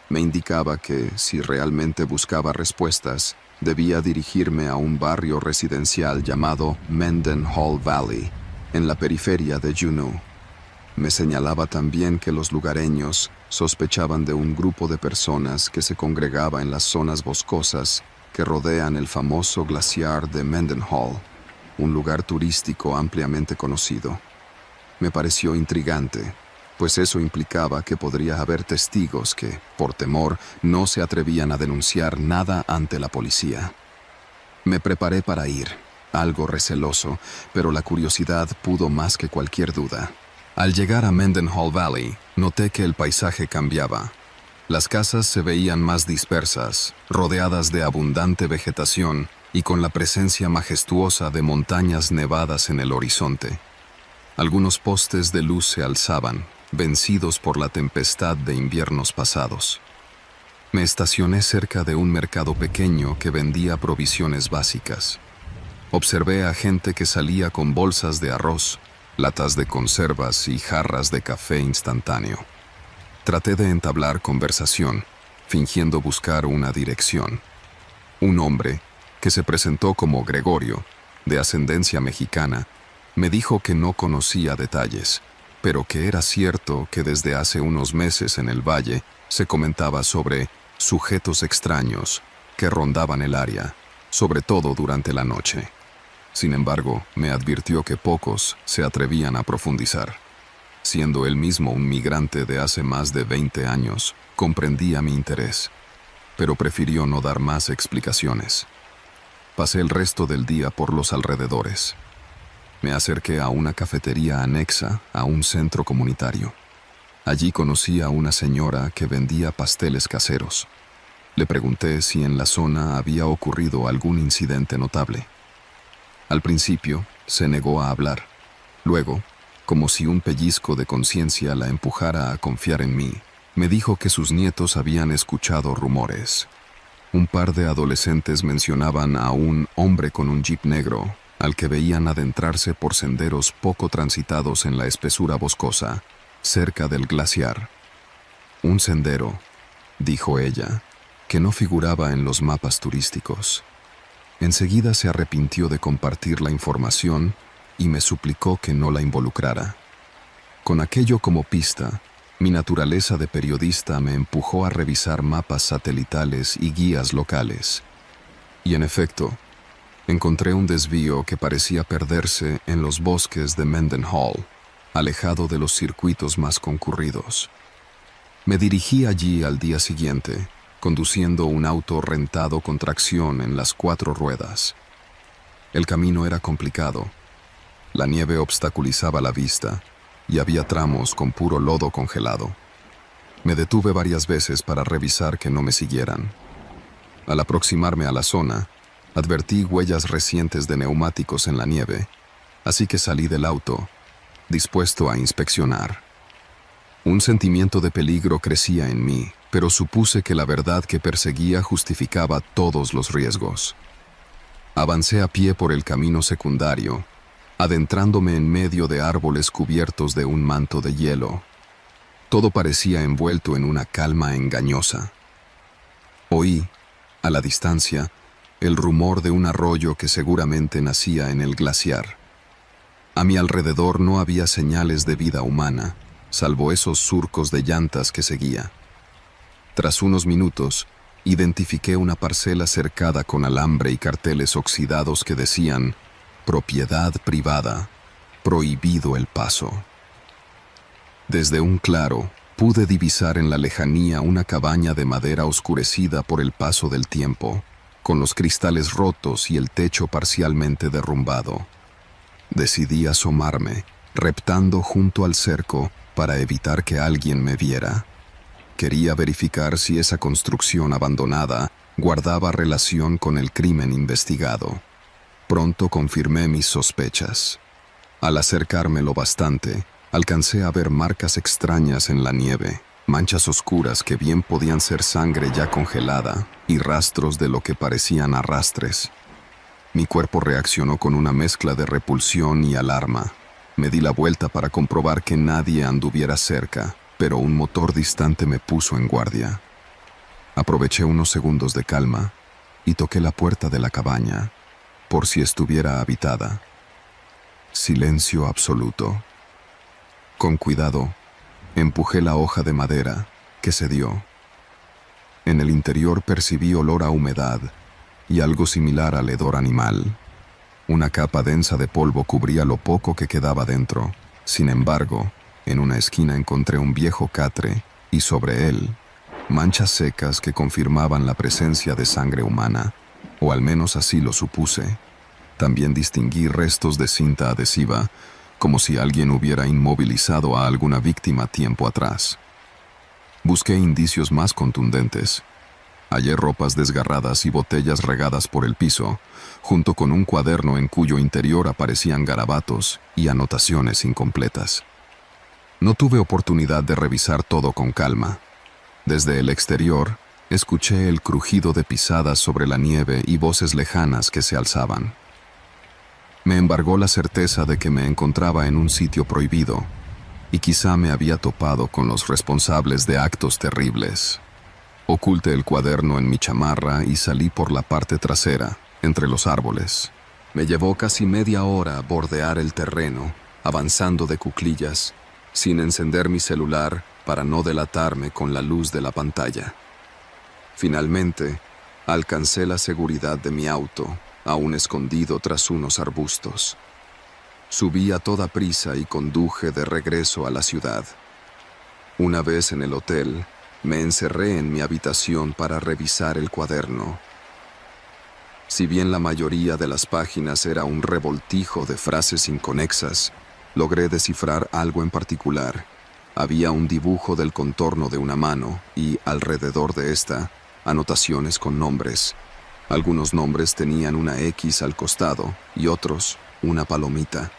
Me indicaba que, si realmente buscaba respuestas, debía dirigirme a un barrio residencial llamado Mendenhall Valley, en la periferia de Juneau. Me señalaba también que los lugareños sospechaban de un grupo de personas que se congregaba en las zonas boscosas que rodean el famoso glaciar de Mendenhall, un lugar turístico ampliamente conocido. Me pareció intrigante, pues eso implicaba que podría haber testigos que, por temor, no se atrevían a denunciar nada ante la policía. Me preparé para ir, algo receloso, pero la curiosidad pudo más que cualquier duda. Al llegar a Mendenhall Valley, noté que el paisaje cambiaba. Las casas se veían más dispersas, rodeadas de abundante vegetación y con la presencia majestuosa de montañas nevadas en el horizonte. Algunos postes de luz se alzaban, vencidos por la tempestad de inviernos pasados. Me estacioné cerca de un mercado pequeño que vendía provisiones básicas. Observé a gente que salía con bolsas de arroz, latas de conservas y jarras de café instantáneo. Traté de entablar conversación, fingiendo buscar una dirección. Un hombre, que se presentó como Gregorio, de ascendencia mexicana, me dijo que no conocía detalles, pero que era cierto que desde hace unos meses en el valle se comentaba sobre sujetos extraños que rondaban el área, sobre todo durante la noche. Sin embargo, me advirtió que pocos se atrevían a profundizar. Siendo él mismo un migrante de hace más de 20 años, comprendía mi interés, pero prefirió no dar más explicaciones. Pasé el resto del día por los alrededores. Me acerqué a una cafetería anexa a un centro comunitario. Allí conocí a una señora que vendía pasteles caseros. Le pregunté si en la zona había ocurrido algún incidente notable. Al principio, se negó a hablar. Luego, como si un pellizco de conciencia la empujara a confiar en mí, me dijo que sus nietos habían escuchado rumores. Un par de adolescentes mencionaban a un hombre con un jeep negro, al que veían adentrarse por senderos poco transitados en la espesura boscosa, cerca del glaciar. Un sendero, dijo ella, que no figuraba en los mapas turísticos. Enseguida se arrepintió de compartir la información y me suplicó que no la involucrara. Con aquello como pista, mi naturaleza de periodista me empujó a revisar mapas satelitales y guías locales. Y en efecto, encontré un desvío que parecía perderse en los bosques de Mendenhall, alejado de los circuitos más concurridos. Me dirigí allí al día siguiente, conduciendo un auto rentado con tracción en las 4 ruedas. El camino era complicado. La nieve obstaculizaba la vista y había tramos con puro lodo congelado. Me detuve varias veces para revisar que no me siguieran. Al aproximarme a la zona, advertí huellas recientes de neumáticos en la nieve, así que salí del auto, dispuesto a inspeccionar. Un sentimiento de peligro crecía en mí, pero supuse que la verdad que perseguía justificaba todos los riesgos. Avancé a pie por el camino secundario, adentrándome en medio de árboles cubiertos de un manto de hielo. Todo parecía envuelto en una calma engañosa. Oí, a la distancia, el rumor de un arroyo que seguramente nacía en el glaciar. A mi alrededor no había señales de vida humana, salvo esos surcos de llantas que seguía. Tras unos minutos, identifiqué una parcela cercada con alambre y carteles oxidados que decían «Propiedad privada, prohibido el paso». Desde un claro, pude divisar en la lejanía una cabaña de madera oscurecida por el paso del tiempo, con los cristales rotos y el techo parcialmente derrumbado. Decidí asomarme, reptando junto al cerco para evitar que alguien me viera. Quería verificar si esa construcción abandonada guardaba relación con el crimen investigado. Pronto confirmé mis sospechas. Al acercarme lo bastante, alcancé a ver marcas extrañas en la nieve, manchas oscuras que bien podían ser sangre ya congelada y rastros de lo que parecían arrastres. Mi cuerpo reaccionó con una mezcla de repulsión y alarma. Me di la vuelta para comprobar que nadie anduviera cerca, pero un motor distante me puso en guardia. Aproveché unos segundos de calma y toqué la puerta de la cabaña, por si estuviera habitada. Silencio absoluto. Con cuidado, empujé la hoja de madera, que cedió. En el interior percibí olor a humedad y algo similar al hedor animal. Una capa densa de polvo cubría lo poco que quedaba dentro. Sin embargo, en una esquina encontré un viejo catre y sobre él, manchas secas que confirmaban la presencia de sangre humana, o al menos así lo supuse. También distinguí restos de cinta adhesiva, como si alguien hubiera inmovilizado a alguna víctima tiempo atrás. Busqué indicios más contundentes. Hallé ropas desgarradas y botellas regadas por el piso, junto con un cuaderno en cuyo interior aparecían garabatos y anotaciones incompletas. No tuve oportunidad de revisar todo con calma. Desde el exterior, escuché el crujido de pisadas sobre la nieve y voces lejanas que se alzaban. Me embargó la certeza de que me encontraba en un sitio prohibido, y quizá me había topado con los responsables de actos terribles. Oculté el cuaderno en mi chamarra y salí por la parte trasera, entre los árboles. Me llevó casi media hora bordear el terreno, avanzando de cuclillas, sin encender mi celular para no delatarme con la luz de la pantalla. Finalmente, Alcancé la seguridad de mi auto, aún escondido tras unos arbustos. Subí a toda prisa y conduje de regreso a la ciudad. Una vez en el hotel, me encerré en mi habitación para revisar el cuaderno. Si bien la mayoría de las páginas era un revoltijo de frases inconexas, logré descifrar algo en particular. Había un dibujo del contorno de una mano y, alrededor de esta, anotaciones con nombres. Algunos nombres tenían una X al costado y otros una palomita.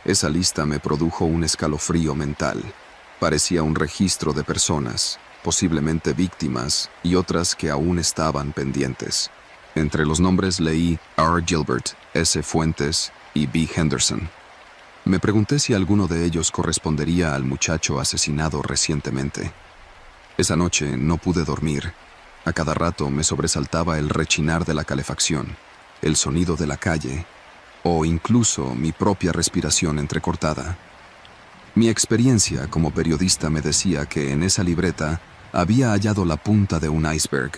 Esa lista me produjo un escalofrío mental. Parecía un registro de personas, posiblemente víctimas, y otras que aún estaban pendientes. Entre los nombres leí R. Gilbert, S. Fuentes y B. Henderson. Me pregunté si alguno de ellos correspondería al muchacho asesinado recientemente. Esa noche no pude dormir. A cada rato me sobresaltaba el rechinar de la calefacción, el sonido de la calle, o incluso mi propia respiración entrecortada. Mi experiencia como periodista me decía que en esa libreta había hallado la punta de un iceberg.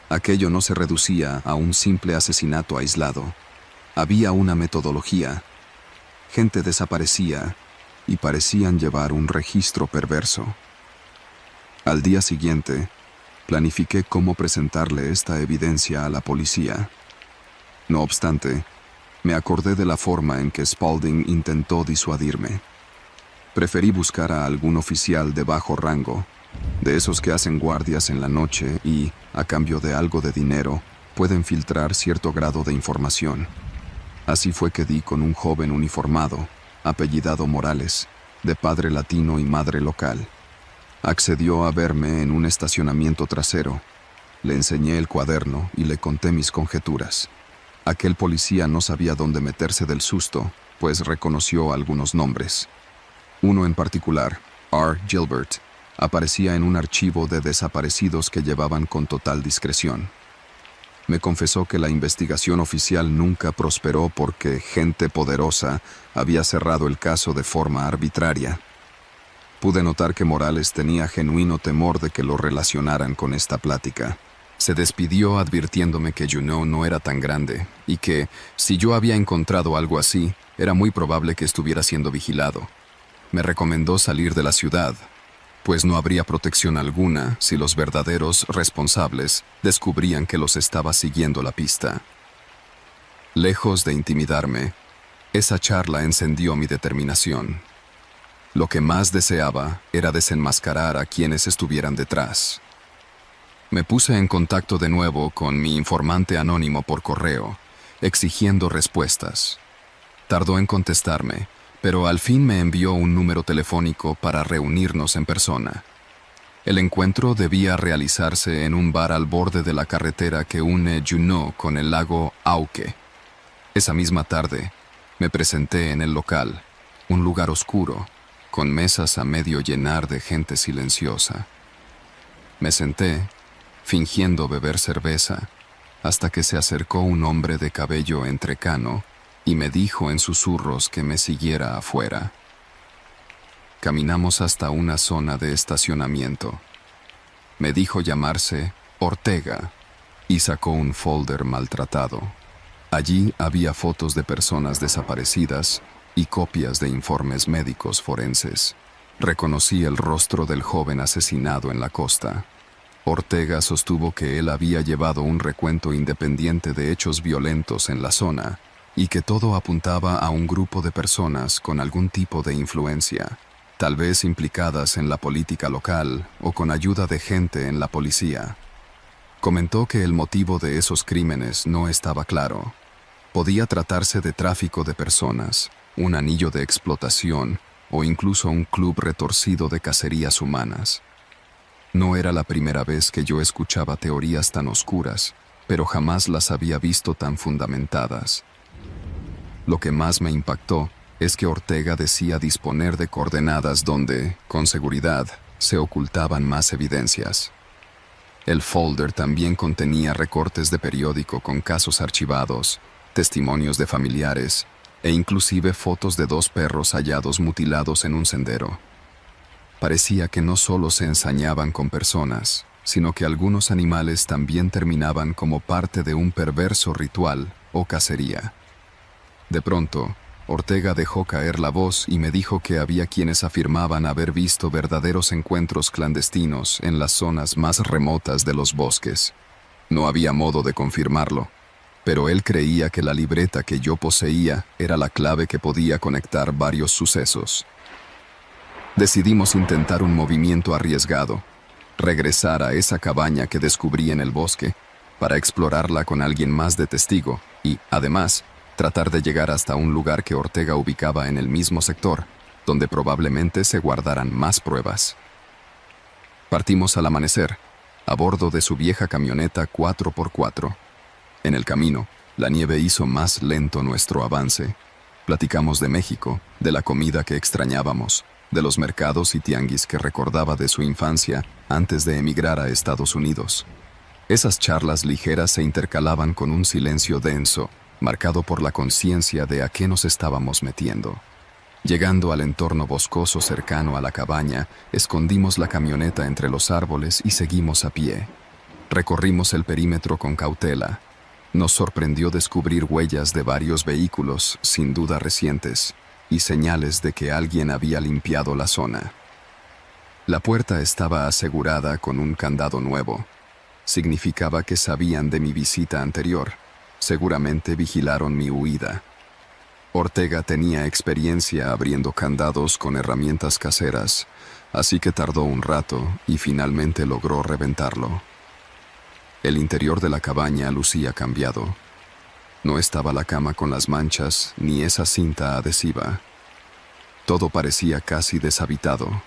Aquello no se reducía a un simple asesinato aislado. Había una metodología. Gente desaparecía y parecían llevar un registro perverso. Al día siguiente, planifiqué cómo presentarle esta evidencia a la policía. No obstante, me acordé de la forma en que Spaulding intentó disuadirme. Preferí buscar a algún oficial de bajo rango, de esos que hacen guardias en la noche y, a cambio de algo de dinero, pueden filtrar cierto grado de información. Así fue que di con un joven uniformado, apellidado Morales, de padre latino y madre local. Accedió a verme en un estacionamiento trasero. Le enseñé el cuaderno y le conté mis conjeturas. Aquel policía no sabía dónde meterse del susto, pues reconoció algunos nombres. Uno en particular, R. Gilbert, aparecía en un archivo de desaparecidos que llevaban con total discreción. Me confesó que la investigación oficial nunca prosperó porque gente poderosa había cerrado el caso de forma arbitraria. Pude notar que Morales tenía genuino temor de que lo relacionaran con esta plática. Se despidió advirtiéndome que Juneau no era tan grande y que, si yo había encontrado algo así, era muy probable que estuviera siendo vigilado. Me recomendó salir de la ciudad, pues no habría protección alguna si los verdaderos responsables descubrían que los estaba siguiendo la pista. Lejos de intimidarme, esa charla encendió mi determinación. Lo que más deseaba era desenmascarar a quienes estuvieran detrás. Me puse en contacto de nuevo con mi informante anónimo por correo, exigiendo respuestas. Tardó en contestarme, pero al fin me envió un número telefónico para reunirnos en persona. El encuentro debía realizarse en un bar al borde de la carretera que une Juneau con el lago Auque. Esa misma tarde, me presenté en el local, un lugar oscuro, con mesas a medio llenar de gente silenciosa. Me senté, fingiendo beber cerveza, hasta que se acercó un hombre de cabello entrecano y me dijo en susurros que me siguiera afuera. Caminamos hasta una zona de estacionamiento. Me dijo llamarse Ortega y sacó un folder maltratado. Allí había fotos de personas desaparecidas y copias de informes médicos forenses. Reconocí el rostro del joven asesinado en la costa. Ortega sostuvo que él había llevado un recuento independiente de hechos violentos en la zona y que todo apuntaba a un grupo de personas con algún tipo de influencia, tal vez implicadas en la política local o con ayuda de gente en la policía. Comentó que el motivo de esos crímenes no estaba claro. Podía tratarse de tráfico de personas, un anillo de explotación o incluso un club retorcido de cacerías humanas. No era la primera vez que yo escuchaba teorías tan oscuras, pero jamás las había visto tan fundamentadas. Lo que más me impactó es que Ortega decía disponer de coordenadas donde, con seguridad, se ocultaban más evidencias. El folder también contenía recortes de periódico con casos archivados, testimonios de familiares e inclusive fotos de 2 perros hallados mutilados en un sendero. Parecía que no solo se ensañaban con personas, sino que algunos animales también terminaban como parte de un perverso ritual o cacería. De pronto, Ortega dejó caer la voz y me dijo que había quienes afirmaban haber visto verdaderos encuentros clandestinos en las zonas más remotas de los bosques. No había modo de confirmarlo, pero él creía que la libreta que yo poseía era la clave que podía conectar varios sucesos. Decidimos intentar un movimiento arriesgado, regresar a esa cabaña que descubrí en el bosque para explorarla con alguien más de testigo y, además, tratar de llegar hasta un lugar que Ortega ubicaba en el mismo sector, donde probablemente se guardaran más pruebas. Partimos al amanecer, a bordo de su vieja camioneta 4x4. En el camino, la nieve hizo más lento nuestro avance. Platicamos de México, de la comida que extrañábamos, de los mercados y tianguis que recordaba de su infancia antes de emigrar a Estados Unidos. Esas charlas ligeras se intercalaban con un silencio denso, marcado por la conciencia de a qué nos estábamos metiendo. Llegando al entorno boscoso cercano a la cabaña, escondimos la camioneta entre los árboles y seguimos a pie. Recorrimos el perímetro con cautela. Nos sorprendió descubrir huellas de varios vehículos, sin duda recientes, y señales de que alguien había limpiado la zona. La puerta estaba asegurada con un candado nuevo. Significaba que sabían de mi visita anterior. Seguramente vigilaron mi huida. Ortega tenía experiencia abriendo candados con herramientas caseras, así que tardó un rato y finalmente logró reventarlo. El interior de la cabaña lucía cambiado. No estaba la cama con las manchas ni esa cinta adhesiva. Todo parecía casi deshabitado,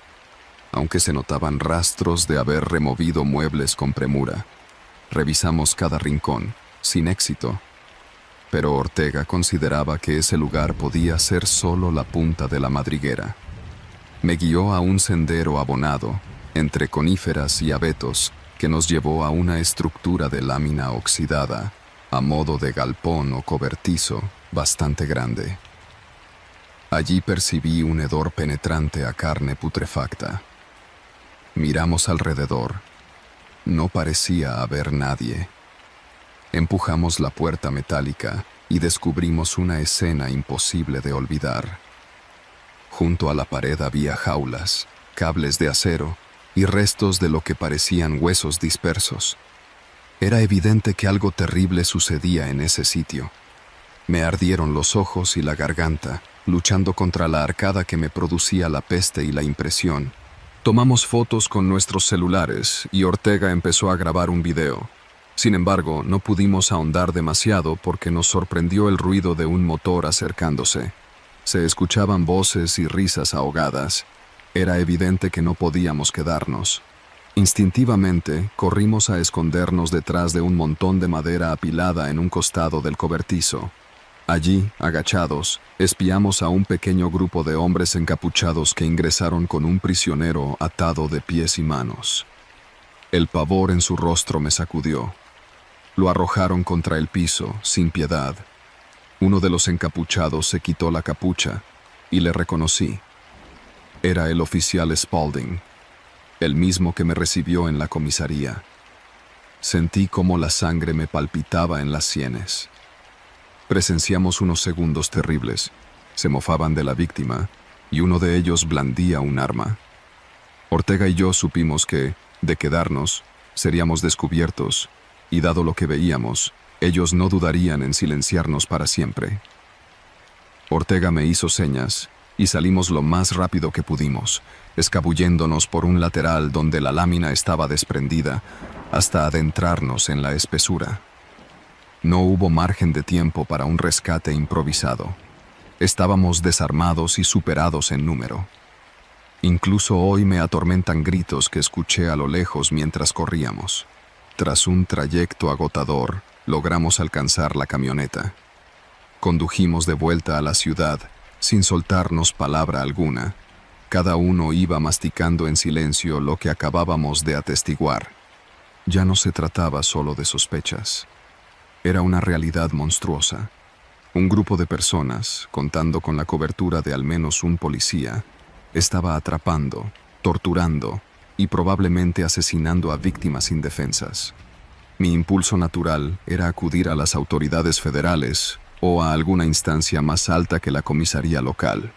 aunque se notaban rastros de haber removido muebles con premura. Revisamos cada rincón, sin éxito, pero Ortega consideraba que ese lugar podía ser solo la punta de la madriguera. Me guió a un sendero abonado, entre coníferas y abetos, que nos llevó a una estructura de lámina oxidada, a modo de galpón o cobertizo, bastante grande. Allí percibí un hedor penetrante a carne putrefacta. Miramos alrededor. No parecía haber nadie. Empujamos la puerta metálica y descubrimos una escena imposible de olvidar. Junto a la pared había jaulas, cables de acero y restos de lo que parecían huesos dispersos. Era evidente que algo terrible sucedía en ese sitio. Me ardieron los ojos y la garganta, luchando contra la arcada que me producía la peste y la impresión. Tomamos fotos con nuestros celulares y Ortega empezó a grabar un video. Sin embargo, no pudimos ahondar demasiado porque nos sorprendió el ruido de un motor acercándose. Se escuchaban voces y risas ahogadas. Era evidente que no podíamos quedarnos. Instintivamente, corrimos a escondernos detrás de un montón de madera apilada en un costado del cobertizo. Allí, agachados, espiamos a un pequeño grupo de hombres encapuchados que ingresaron con un prisionero atado de pies y manos. El pavor en su rostro me sacudió. Lo arrojaron contra el piso, sin piedad. Uno de los encapuchados se quitó la capucha y le reconocí. Era el oficial Spaulding, el mismo que me recibió en la comisaría. Sentí cómo la sangre me palpitaba en las sienes. Presenciamos unos segundos terribles. Se mofaban de la víctima y uno de ellos blandía un arma. Ortega y yo supimos que, de quedarnos, seríamos descubiertos, y dado lo que veíamos, ellos no dudarían en silenciarnos para siempre. Ortega me hizo señas y salimos lo más rápido que pudimos, escabulléndonos por un lateral donde la lámina estaba desprendida, hasta adentrarnos en la espesura. No hubo margen de tiempo para un rescate improvisado. Estábamos desarmados y superados en número. Incluso hoy me atormentan gritos que escuché a lo lejos mientras corríamos. Tras un trayecto agotador, logramos alcanzar la camioneta. Condujimos de vuelta a la ciudad, sin soltarnos palabra alguna. Cada uno iba masticando en silencio lo que acabábamos de atestiguar. Ya no se trataba solo de sospechas. Era una realidad monstruosa. Un grupo de personas, contando con la cobertura de al menos un policía, estaba atrapando, torturando y probablemente asesinando a víctimas indefensas. Mi impulso natural era acudir a las autoridades federales o a alguna instancia más alta que la comisaría local.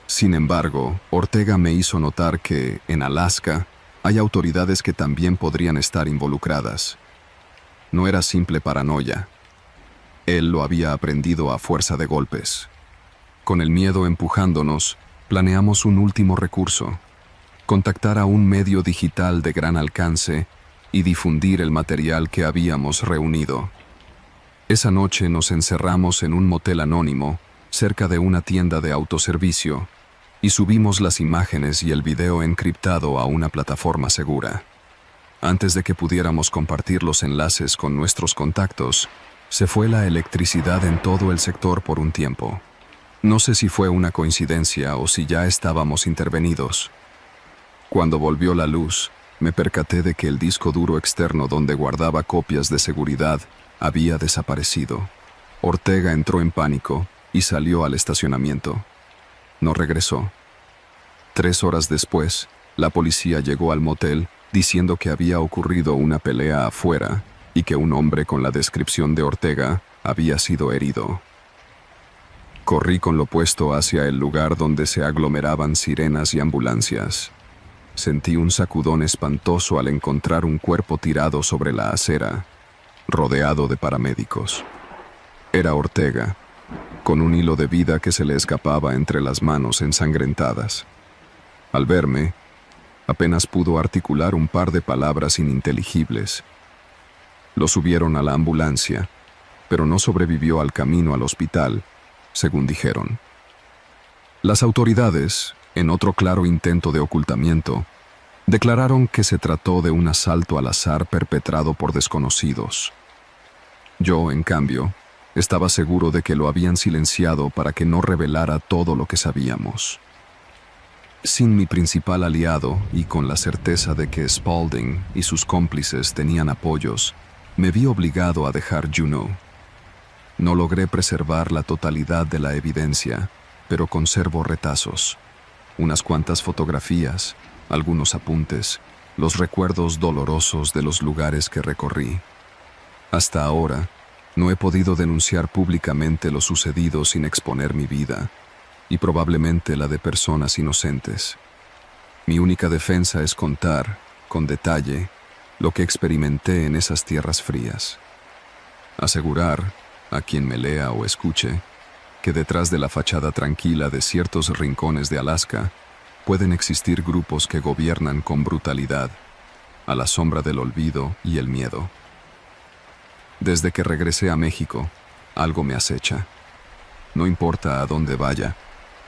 Sin embargo, Ortega me hizo notar que, en Alaska, hay autoridades que también podrían estar involucradas. No era simple paranoia. Él lo había aprendido a fuerza de golpes. Con el miedo empujándonos, planeamos un último recurso: contactar a un medio digital de gran alcance y difundir el material que habíamos reunido. Esa noche nos encerramos en un motel anónimo cerca de una tienda de autoservicio y subimos las imágenes y el video encriptado a una plataforma segura. Antes de que pudiéramos compartir los enlaces con nuestros contactos, se fue la electricidad en todo el sector por un tiempo. No sé si fue una coincidencia o si ya estábamos intervenidos. Cuando volvió la luz, me percaté de que el disco duro externo donde guardaba copias de seguridad había desaparecido. Ortega entró en pánico y salió al estacionamiento. No regresó. 3 horas después, la policía llegó al motel diciendo que había ocurrido una pelea afuera y que un hombre con la descripción de Ortega había sido herido. Corrí con lo puesto hacia el lugar donde se aglomeraban sirenas y ambulancias. Sentí un sacudón espantoso al encontrar un cuerpo tirado sobre la acera, rodeado de paramédicos. Era Ortega, con un hilo de vida que se le escapaba entre las manos ensangrentadas. Al verme, apenas pudo articular un par de palabras ininteligibles. Lo subieron a la ambulancia, pero no sobrevivió al camino al hospital, según dijeron. Las autoridades, en otro claro intento de ocultamiento, declararon que se trató de un asalto al azar perpetrado por desconocidos. Yo, en cambio, estaba seguro de que lo habían silenciado para que no revelara todo lo que sabíamos. Sin mi principal aliado y con la certeza de que Spaulding y sus cómplices tenían apoyos, me vi obligado a dejar Juneau. No logré preservar la totalidad de la evidencia, pero conservo retazos, unas cuantas fotografías, algunos apuntes, los recuerdos dolorosos de los lugares que recorrí. Hasta ahora, no he podido denunciar públicamente lo sucedido sin exponer mi vida, y probablemente la de personas inocentes. Mi única defensa es contar, con detalle, lo que experimenté en esas tierras frías. Asegurar, a quien me lea o escuche, que detrás de la fachada tranquila de ciertos rincones de Alaska pueden existir grupos que gobiernan con brutalidad, a la sombra del olvido y el miedo. Desde que regresé a México, algo me acecha. No importa a dónde vaya,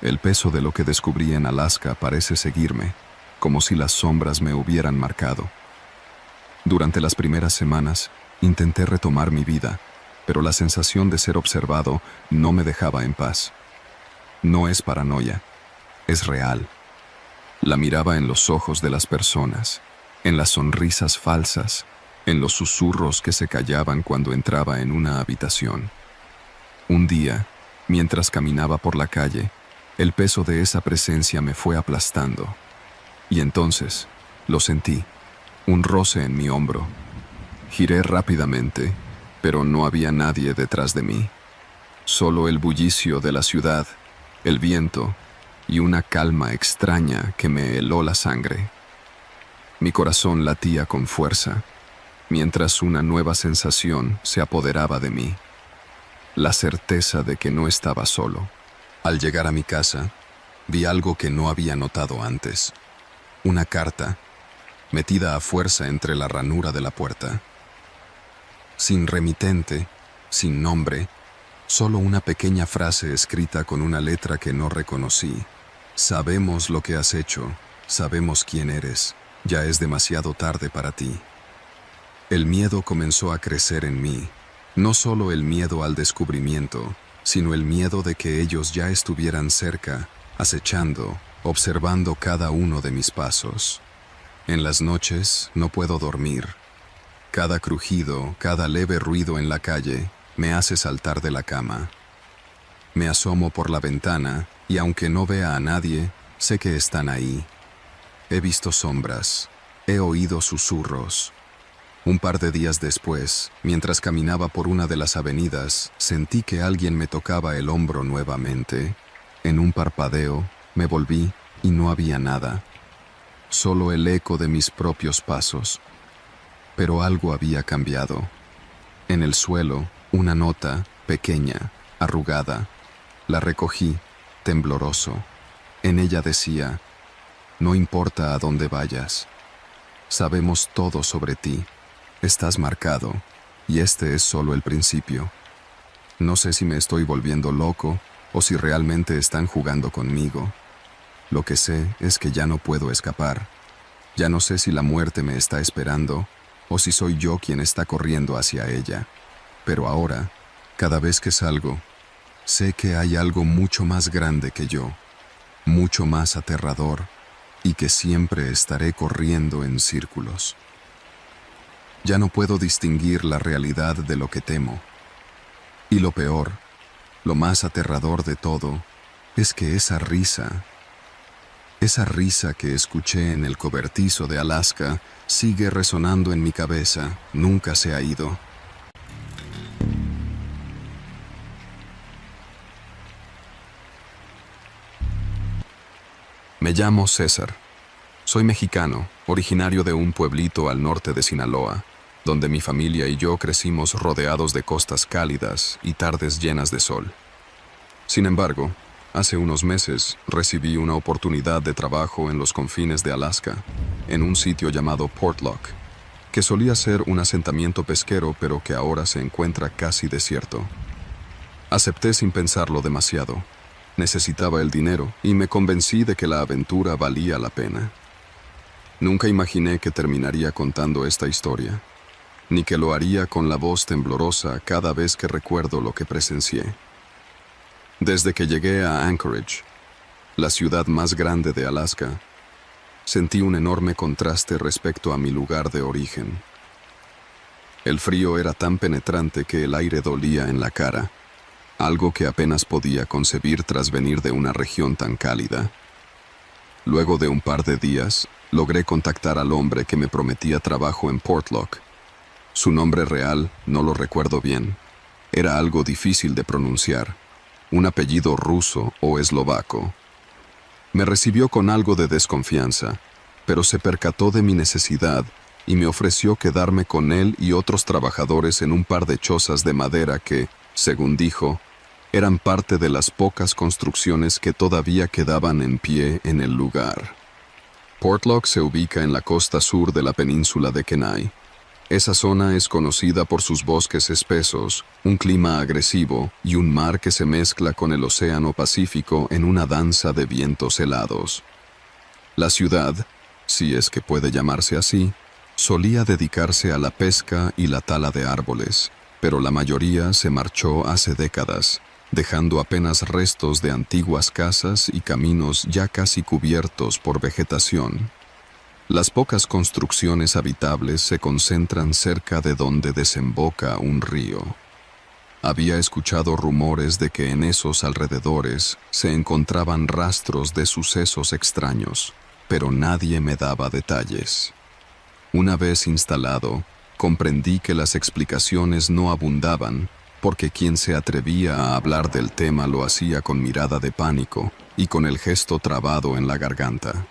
el peso de lo que descubrí en Alaska parece seguirme, como si las sombras me hubieran marcado. Durante las primeras semanas, intenté retomar mi vida, pero la sensación de ser observado no me dejaba en paz. No es paranoia, es real. La miraba en los ojos de las personas, en las sonrisas falsas, en los susurros que se callaban cuando entraba en una habitación. Un día, mientras caminaba por la calle, el peso de esa presencia me fue aplastando. Y entonces, lo sentí, un roce en mi hombro. Giré rápidamente, pero no había nadie detrás de mí. Solo el bullicio de la ciudad, el viento y una calma extraña que me heló la sangre. Mi corazón latía con fuerza, mientras una nueva sensación se apoderaba de mí, la certeza de que no estaba solo. Al llegar a mi casa, vi algo que no había notado antes: una carta, metida a fuerza entre la ranura de la puerta. Sin remitente, sin nombre, solo una pequeña frase escrita con una letra que no reconocí. Sabemos lo que has hecho, sabemos quién eres, ya es demasiado tarde para ti. El miedo comenzó a crecer en mí, no solo el miedo al descubrimiento, sino el miedo de que ellos ya estuvieran cerca, acechando, observando cada uno de mis pasos. En las noches no puedo dormir. Cada crujido, cada leve ruido en la calle me hace saltar de la cama. Me asomo por la ventana y aunque no vea a nadie, sé que están ahí. He visto sombras, he oído susurros. Un par de días después, mientras caminaba por una de las avenidas, sentí que alguien me tocaba el hombro nuevamente. En un parpadeo, me volví y no había nada, solo el eco de mis propios pasos. Pero algo había cambiado. En el suelo, una nota, pequeña, arrugada. La recogí, tembloroso. En ella decía: no importa a dónde vayas, sabemos todo sobre ti. Estás marcado, y este es solo el principio. No sé si me estoy volviendo loco o si realmente están jugando conmigo. Lo que sé es que ya no puedo escapar. Ya no sé si la muerte me está esperando o si soy yo quien está corriendo hacia ella. Pero ahora, cada vez que salgo, sé que hay algo mucho más grande que yo, mucho más aterrador, y que siempre estaré corriendo en círculos. Ya no puedo distinguir la realidad de lo que temo. Y lo peor, lo más aterrador de todo, es que esa risa que escuché en el cobertizo de Alaska, sigue resonando en mi cabeza, nunca se ha ido. Me llamo César. Soy mexicano, originario de un pueblito al norte de Sinaloa, donde mi familia y yo crecimos rodeados de costas cálidas y tardes llenas de sol. Sin embargo, hace unos meses recibí una oportunidad de trabajo en los confines de Alaska, en un sitio llamado Portlock, que solía ser un asentamiento pesquero pero que ahora se encuentra casi desierto. Acepté sin pensarlo demasiado. Necesitaba el dinero y me convencí de que la aventura valía la pena. Nunca imaginé que terminaría contando esta historia, ni que lo haría con la voz temblorosa cada vez que recuerdo lo que presencié. Desde que llegué a Anchorage, la ciudad más grande de Alaska, sentí un enorme contraste respecto a mi lugar de origen. El frío era tan penetrante que el aire dolía en la cara, algo que apenas podía concebir tras venir de una región tan cálida. Luego de un par de días, logré contactar al hombre que me prometía trabajo en Portlock. Su nombre real no lo recuerdo bien. Era algo difícil de pronunciar, un apellido ruso o eslovaco. Me recibió con algo de desconfianza, pero se percató de mi necesidad y me ofreció quedarme con él y otros trabajadores en un par de chozas de madera que, según dijo, eran parte de las pocas construcciones que todavía quedaban en pie en el lugar. Portlock se ubica en la costa sur de la península de Kenai. Esa zona es conocida por sus bosques espesos, un clima agresivo y un mar que se mezcla con el Océano Pacífico en una danza de vientos helados. La ciudad, si es que puede llamarse así, solía dedicarse a la pesca y la tala de árboles, pero la mayoría se marchó hace décadas, dejando apenas restos de antiguas casas y caminos ya casi cubiertos por vegetación. Las pocas construcciones habitables se concentran cerca de donde desemboca un río. Había escuchado rumores de que en esos alrededores se encontraban rastros de sucesos extraños, pero nadie me daba detalles. Una vez instalado, comprendí que las explicaciones no abundaban, porque quien se atrevía a hablar del tema lo hacía con mirada de pánico y con el gesto trabado en la garganta.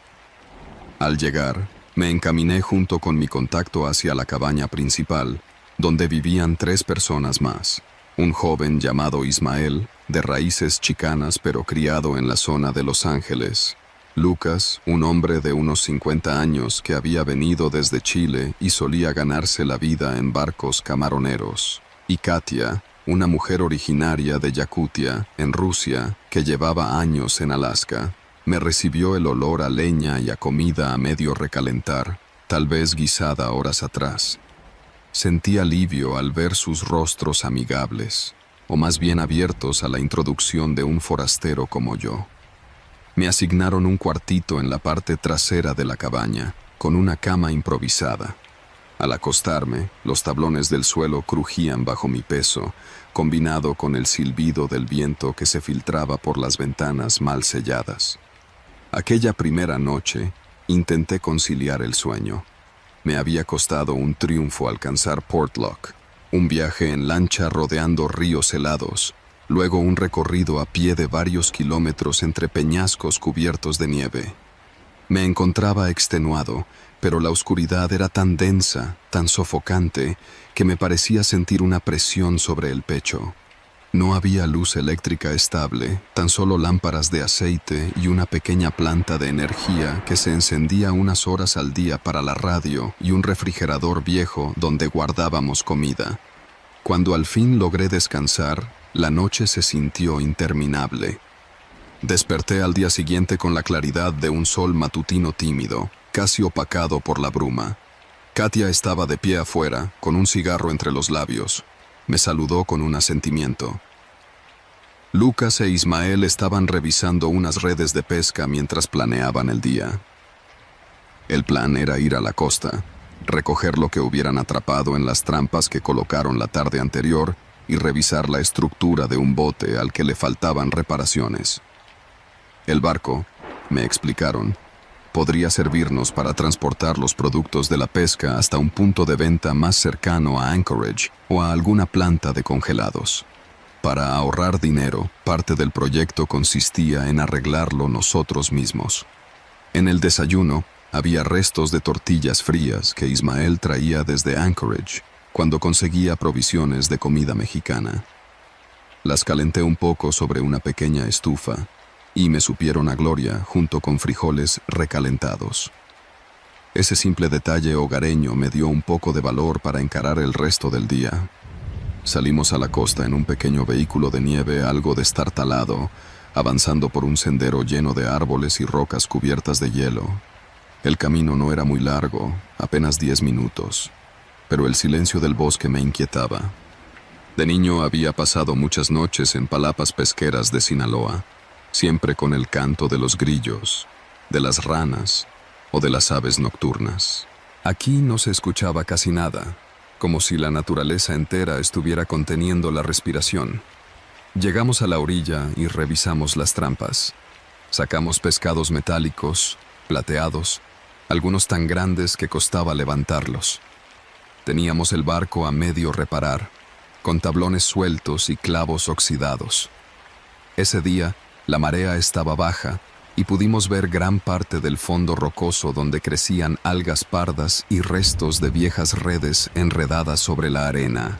Al llegar, me encaminé junto con mi contacto hacia la cabaña principal, donde vivían 3 personas más. Un joven llamado Ismael, de raíces chicanas pero criado en la zona de Los Ángeles. Lucas, un hombre de unos 50 años que había venido desde Chile y solía ganarse la vida en barcos camaroneros. Y Katia, una mujer originaria de Yakutia, en Rusia, que llevaba años en Alaska. Me recibió el olor a leña y a comida a medio recalentar, tal vez guisada horas atrás. Sentí alivio al ver sus rostros amigables, o más bien abiertos a la introducción de un forastero como yo. Me asignaron un cuartito en la parte trasera de la cabaña, con una cama improvisada. Al acostarme, los tablones del suelo crujían bajo mi peso, combinado con el silbido del viento que se filtraba por las ventanas mal selladas. Aquella primera noche, Intenté conciliar el sueño. Me había costado un triunfo alcanzar Portlock, un viaje en lancha rodeando ríos helados, luego un recorrido a pie de varios kilómetros entre peñascos cubiertos de nieve. Me encontraba extenuado, pero la oscuridad era tan densa, tan sofocante, que me parecía sentir una presión sobre el pecho. No había luz eléctrica estable, tan solo lámparas de aceite y una pequeña planta de energía que se encendía unas horas al día para la radio y un refrigerador viejo donde guardábamos comida. Cuando al fin logré descansar, la noche se sintió interminable. Desperté al día siguiente con la claridad de un sol matutino tímido, casi opacado por la bruma. Katia estaba de pie afuera, con un cigarro entre los labios. Me saludó con un asentimiento. Lucas e Ismael estaban revisando unas redes de pesca mientras planeaban el día. El plan era ir a la costa, recoger lo que hubieran atrapado en las trampas que colocaron la tarde anterior y revisar la estructura de un bote al que le faltaban reparaciones. El barco, me explicaron, podría servirnos para transportar los productos de la pesca hasta un punto de venta más cercano a Anchorage o a alguna planta de congelados. Para ahorrar dinero, parte del proyecto consistía en arreglarlo nosotros mismos. En el desayuno, había restos de tortillas frías que Ismael traía desde Anchorage cuando conseguía provisiones de comida mexicana. Las calenté un poco sobre una pequeña estufa y me supieron a gloria junto con frijoles recalentados. Ese simple detalle hogareño me dio un poco de valor para encarar el resto del día. Salimos a la costa en un pequeño vehículo de nieve algo destartalado, avanzando por un sendero lleno de árboles y rocas cubiertas de hielo. El camino no era muy largo, apenas 10 minutos, pero el silencio del bosque me inquietaba. De niño había pasado muchas noches en palapas pesqueras de Sinaloa, siempre con el canto de los grillos, de las ranas o de las aves nocturnas. Aquí no se escuchaba casi nada, como si la naturaleza entera estuviera conteniendo la respiración. Llegamos a la orilla y revisamos las trampas. Sacamos pescados metálicos, plateados, algunos tan grandes que costaba levantarlos. Teníamos el barco a medio reparar, con tablones sueltos y clavos oxidados. Ese día, la marea estaba baja y pudimos ver gran parte del fondo rocoso donde crecían algas pardas y restos de viejas redes enredadas sobre la arena.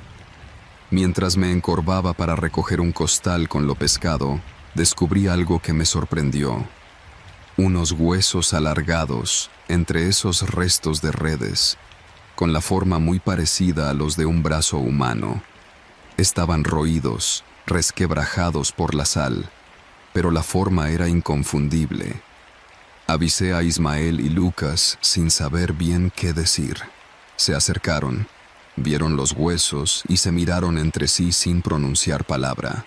Mientras me encorvaba para recoger un costal con lo pescado, descubrí algo que me sorprendió. Unos huesos alargados entre esos restos de redes, con la forma muy parecida a los de un brazo humano. Estaban roídos, resquebrajados por la sal, pero la forma era inconfundible. Avisé a Ismael y Lucas sin saber bien qué decir. Se acercaron, vieron los huesos y se miraron entre sí sin pronunciar palabra.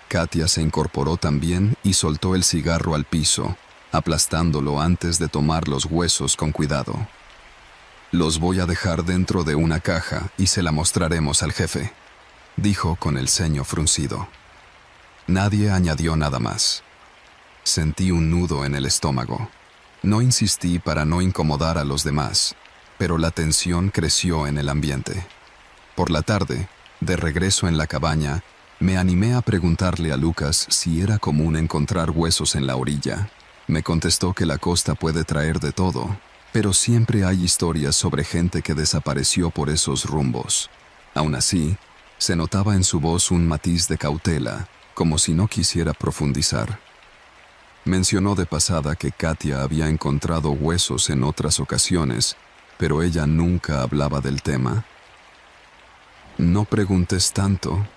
Katia se incorporó también y soltó el cigarro al piso, aplastándolo antes de tomar los huesos con cuidado. «Los voy a dejar dentro de una caja y se la mostraremos al jefe», dijo con el ceño fruncido. Nadie añadió nada más. Sentí un nudo en el estómago. No insistí para no incomodar a los demás, pero la tensión creció en el ambiente. Por la tarde, de regreso en la cabaña, me animé a preguntarle a Lucas si era común encontrar huesos en la orilla. Me contestó que la costa puede traer de todo, pero siempre hay historias sobre gente que desapareció por esos rumbos. Aún así, se notaba en su voz un matiz de cautela, como si no quisiera profundizar. Mencionó de pasada que Katia había encontrado huesos en otras ocasiones, pero ella nunca hablaba del tema. «No preguntes tanto»,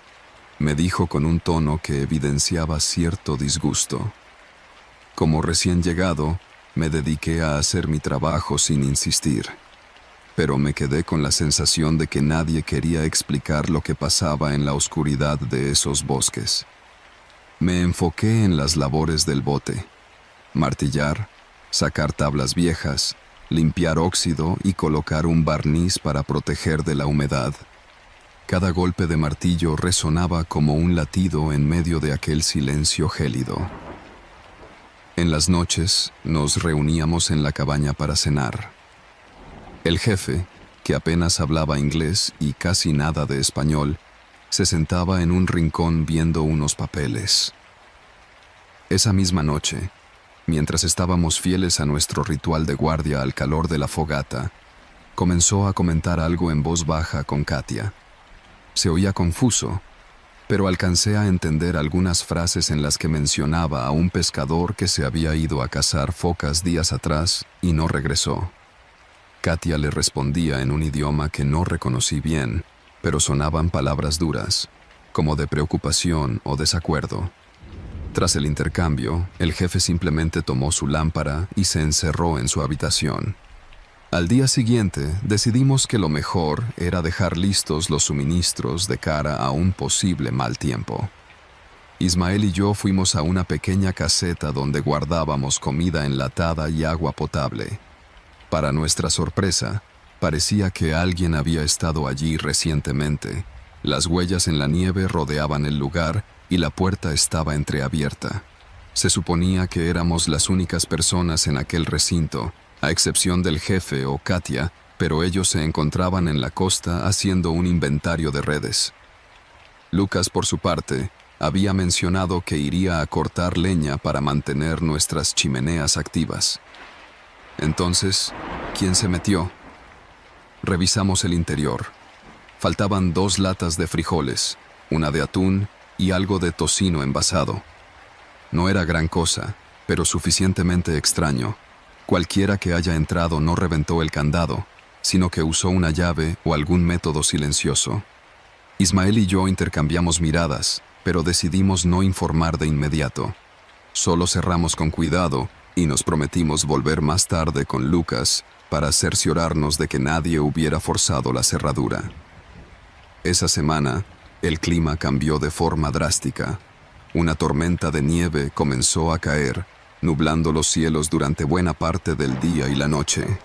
me dijo con un tono que evidenciaba cierto disgusto. Como recién llegado, me dediqué a hacer mi trabajo sin insistir, pero me quedé con la sensación de que nadie quería explicar lo que pasaba en la oscuridad de esos bosques. Me enfoqué en las labores del bote: martillar, sacar tablas viejas, limpiar óxido y colocar un barniz para proteger de la humedad. Cada golpe de martillo resonaba como un latido en medio de aquel silencio gélido. En las noches nos reuníamos en la cabaña para cenar. El jefe, que apenas hablaba inglés y casi nada de español, se sentaba en un rincón viendo unos papeles. Esa misma noche, mientras estábamos fieles a nuestro ritual de guardia al calor de la fogata, comenzó a comentar algo en voz baja con Katia. Se oía confuso, pero alcancé a entender algunas frases en las que mencionaba a un pescador que se había ido a cazar focas días atrás y no regresó. Katia le respondía en un idioma que no reconocí bien, pero sonaban palabras duras, como de preocupación o desacuerdo. Tras el intercambio, el jefe simplemente tomó su lámpara y se encerró en su habitación. Al día siguiente, decidimos que lo mejor era dejar listos los suministros de cara a un posible mal tiempo. Ismael y yo fuimos a una pequeña caseta donde guardábamos comida enlatada y agua potable. Para nuestra sorpresa, parecía que alguien había estado allí recientemente. Las huellas en la nieve rodeaban el lugar y la puerta estaba entreabierta. Se suponía que éramos las únicas personas en aquel recinto, a excepción del jefe o Katia, pero ellos se encontraban en la costa haciendo un inventario de redes. Lucas, por su parte, había mencionado que iría a cortar leña para mantener nuestras chimeneas activas. Entonces, ¿quién se metió? Revisamos el interior. Faltaban 2 latas de frijoles, una de atún y algo de tocino envasado. No era gran cosa, pero suficientemente extraño. Cualquiera que haya entrado no reventó el candado, sino que usó una llave o algún método silencioso. Ismael y yo intercambiamos miradas, pero decidimos no informar de inmediato. Solo cerramos con cuidado y nos prometimos volver más tarde con Lucas para cerciorarnos de que nadie hubiera forzado la cerradura. Esa semana, el clima cambió de forma drástica. Una tormenta de nieve comenzó a caer, nublando los cielos durante buena parte del día y la noche.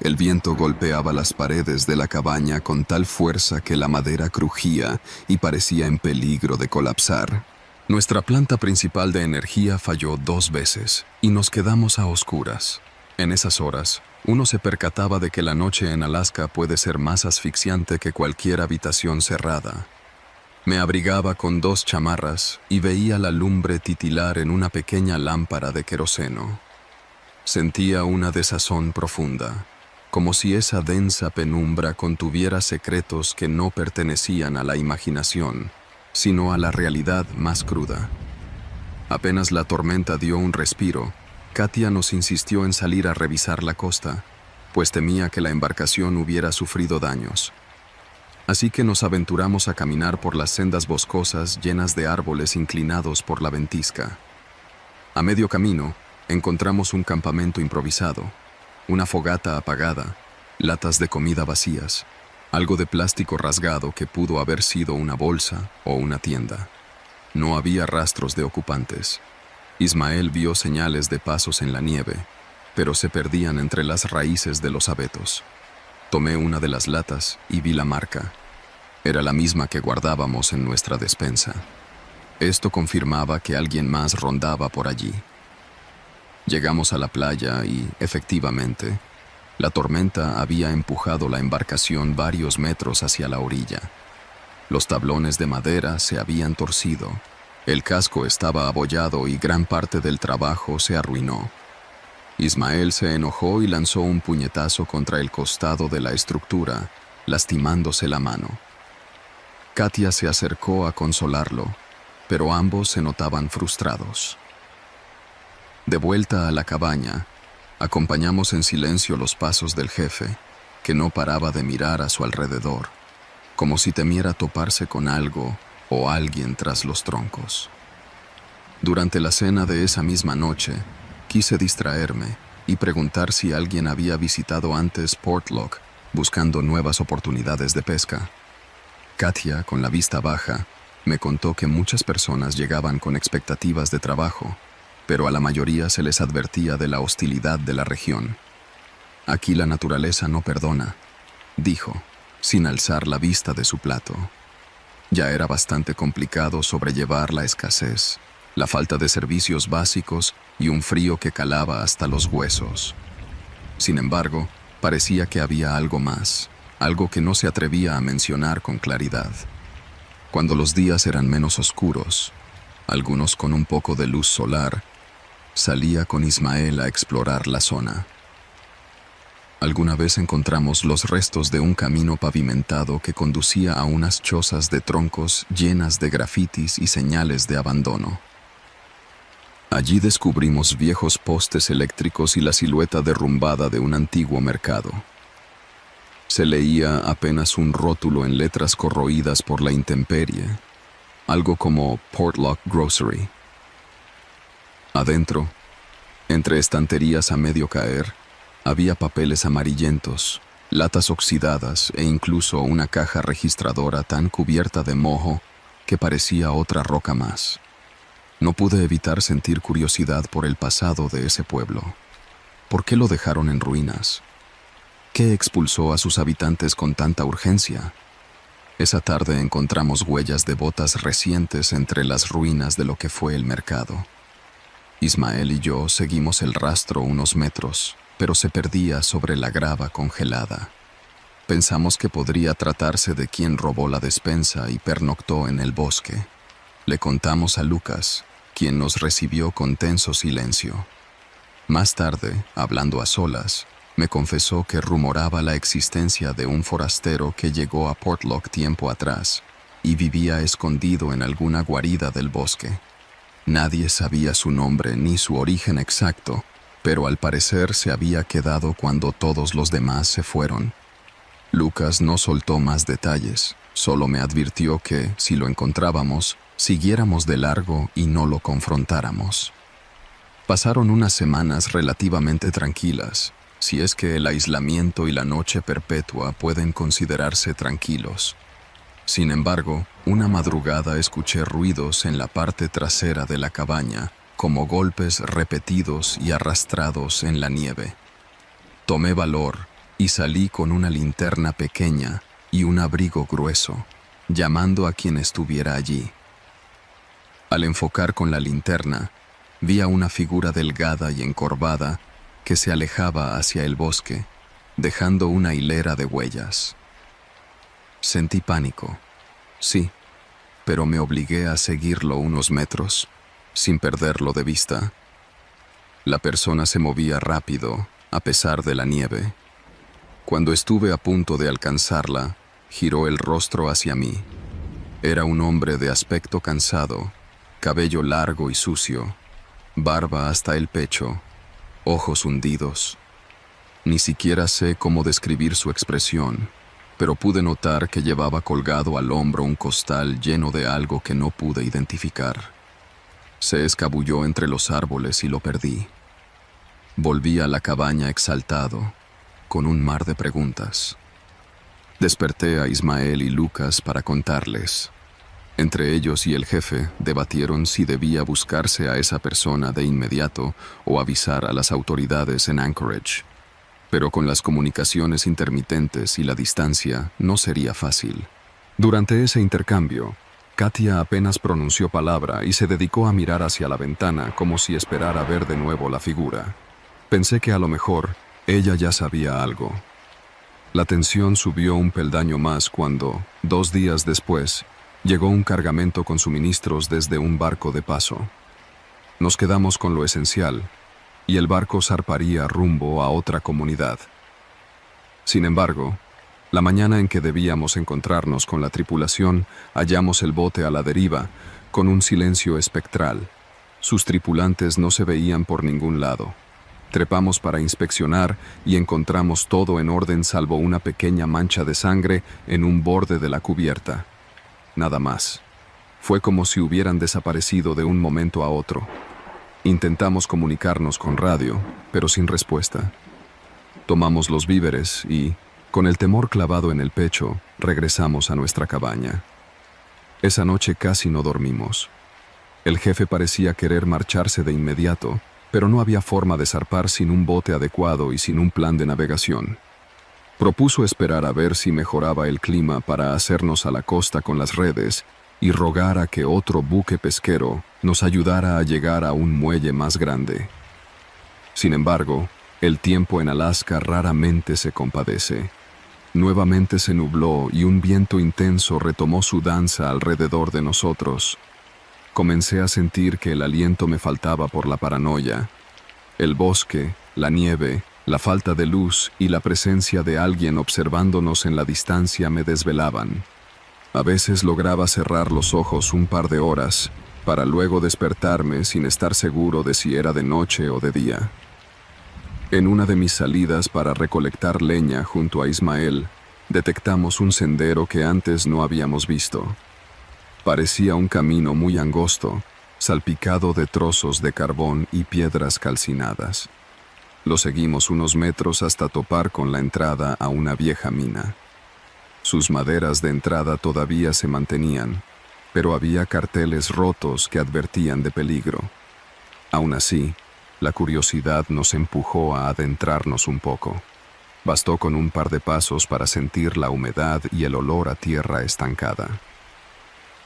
El viento golpeaba las paredes de la cabaña con tal fuerza que la madera crujía y parecía en peligro de colapsar. Nuestra planta principal de energía falló 2 veces y nos quedamos a oscuras. En esas horas, uno se percataba de que la noche en Alaska puede ser más asfixiante que cualquier habitación cerrada. Me abrigaba con 2 chamarras y veía la lumbre titilar en una pequeña lámpara de queroseno. Sentía una desazón profunda, como si esa densa penumbra contuviera secretos que no pertenecían a la imaginación, sino a la realidad más cruda. Apenas la tormenta dio un respiro, Katia nos insistió en salir a revisar la costa, pues temía que la embarcación hubiera sufrido daños. Así que nos aventuramos a caminar por las sendas boscosas llenas de árboles inclinados por la ventisca. A medio camino, encontramos un campamento improvisado, una fogata apagada, latas de comida vacías, algo de plástico rasgado que pudo haber sido una bolsa o una tienda. No había rastros de ocupantes. Ismael vio señales de pasos en la nieve, pero se perdían entre las raíces de los abetos. Tomé una de las latas y vi la marca. Era la misma que guardábamos en nuestra despensa. Esto confirmaba que alguien más rondaba por allí. Llegamos a la playa y, efectivamente, la tormenta había empujado la embarcación varios metros hacia la orilla. Los tablones de madera se habían torcido, el casco estaba abollado y gran parte del trabajo se arruinó. Ismael se enojó y lanzó un puñetazo contra el costado de la estructura, lastimándose la mano. Katia se acercó a consolarlo, pero ambos se notaban frustrados. De vuelta a la cabaña, acompañamos en silencio los pasos del jefe, que no paraba de mirar a su alrededor, como si temiera toparse con algo o alguien tras los troncos. Durante la cena de esa misma noche, quise distraerme y preguntar si alguien había visitado antes Portlock buscando nuevas oportunidades de pesca. Katia, con la vista baja, me contó que muchas personas llegaban con expectativas de trabajo, pero a la mayoría se les advertía de la hostilidad de la región. Aquí la naturaleza no perdona, dijo, sin alzar la vista de su plato. Ya era bastante complicado sobrellevar la escasez, la falta de servicios básicos y un frío que calaba hasta los huesos. Sin embargo, parecía que había algo más, algo que no se atrevía a mencionar con claridad. Cuando los días eran menos oscuros, algunos con un poco de luz solar, salía con Ismael a explorar la zona. Alguna vez encontramos los restos de un camino pavimentado que conducía a unas chozas de troncos llenas de grafitis y señales de abandono. Allí descubrimos viejos postes eléctricos y la silueta derrumbada de un antiguo mercado. Se leía apenas un rótulo en letras corroídas por la intemperie, algo como Portlock Grocery. Adentro, entre estanterías a medio caer, había papeles amarillentos, latas oxidadas e incluso una caja registradora tan cubierta de moho que parecía otra roca más. No pude evitar sentir curiosidad por el pasado de ese pueblo. ¿Por qué lo dejaron en ruinas? ¿Qué expulsó a sus habitantes con tanta urgencia? Esa tarde encontramos huellas de botas recientes entre las ruinas de lo que fue el mercado. Ismael y yo seguimos el rastro unos metros, pero se perdía sobre la grava congelada. Pensamos que podría tratarse de quien robó la despensa y pernoctó en el bosque. Le contamos a Lucas, quien nos recibió con tenso silencio. Más tarde, hablando a solas, me confesó que rumoraba la existencia de un forastero que llegó a Portlock tiempo atrás y vivía escondido en alguna guarida del bosque. Nadie sabía su nombre ni su origen exacto, pero al parecer se había quedado cuando todos los demás se fueron. Lucas no soltó más detalles, solo me advirtió que, si lo encontrábamos, siguiéramos de largo y no lo confrontáramos. Pasaron unas semanas relativamente tranquilas, si es que el aislamiento y la noche perpetua pueden considerarse tranquilos. Sin embargo, una madrugada escuché ruidos en la parte trasera de la cabaña, como golpes repetidos y arrastrados en la nieve. Tomé valor y salí con una linterna pequeña y un abrigo grueso, llamando a quien estuviera allí. Al enfocar con la linterna, vi a una figura delgada y encorvada que se alejaba hacia el bosque, dejando una hilera de huellas. Sentí pánico, sí, pero me obligué a seguirlo unos metros, sin perderlo de vista. La persona se movía rápido, a pesar de la nieve. Cuando estuve a punto de alcanzarla, giró el rostro hacia mí. Era un hombre de aspecto cansado, cabello largo y sucio, barba hasta el pecho, ojos hundidos. Ni siquiera sé cómo describir su expresión, pero pude notar que llevaba colgado al hombro un costal lleno de algo que no pude identificar. Se escabulló entre los árboles y lo perdí. Volví a la cabaña exaltado, con un mar de preguntas. Desperté a Ismael y Lucas para contarles. Entre ellos y el jefe debatieron si debía buscarse a esa persona de inmediato o avisar a las autoridades en Anchorage. Pero con las comunicaciones intermitentes y la distancia no sería fácil. Durante ese intercambio, Katia apenas pronunció palabra y se dedicó a mirar hacia la ventana como si esperara ver de nuevo la figura. Pensé que a lo mejor ella ya sabía algo. La tensión subió un peldaño más cuando, 2 días después, llegó un cargamento con suministros desde un barco de paso. Nos quedamos con lo esencial, y el barco zarparía rumbo a otra comunidad. Sin embargo, la mañana en que debíamos encontrarnos con la tripulación, hallamos el bote a la deriva, con un silencio espectral. Sus tripulantes no se veían por ningún lado. Trepamos para inspeccionar y encontramos todo en orden salvo una pequeña mancha de sangre en un borde de la cubierta. Nada más. Fue como si hubieran desaparecido de un momento a otro. Intentamos comunicarnos con radio, pero sin respuesta. Tomamos los víveres y, con el temor clavado en el pecho, regresamos a nuestra cabaña. Esa noche casi no dormimos. El jefe parecía querer marcharse de inmediato, pero no había forma de zarpar sin un bote adecuado y sin un plan de navegación. Propuso esperar a ver si mejoraba el clima para hacernos a la costa con las redes y rogar a que otro buque pesquero nos ayudara a llegar a un muelle más grande. Sin embargo, el tiempo en Alaska raramente se compadece. Nuevamente se nubló y un viento intenso retomó su danza alrededor de nosotros. Comencé a sentir que el aliento me faltaba por la paranoia. El bosque, la nieve, la falta de luz y la presencia de alguien observándonos en la distancia me desvelaban. A veces lograba cerrar los ojos un par de horas, para luego despertarme sin estar seguro de si era de noche o de día. En una de mis salidas para recolectar leña junto a Ismael, detectamos un sendero que antes no habíamos visto. Parecía un camino muy angosto, salpicado de trozos de carbón y piedras calcinadas. Lo seguimos unos metros hasta topar con la entrada a una vieja mina. Sus maderas de entrada todavía se mantenían, pero había carteles rotos que advertían de peligro. Aún así, la curiosidad nos empujó a adentrarnos un poco. Bastó con un par de pasos para sentir la humedad y el olor a tierra estancada.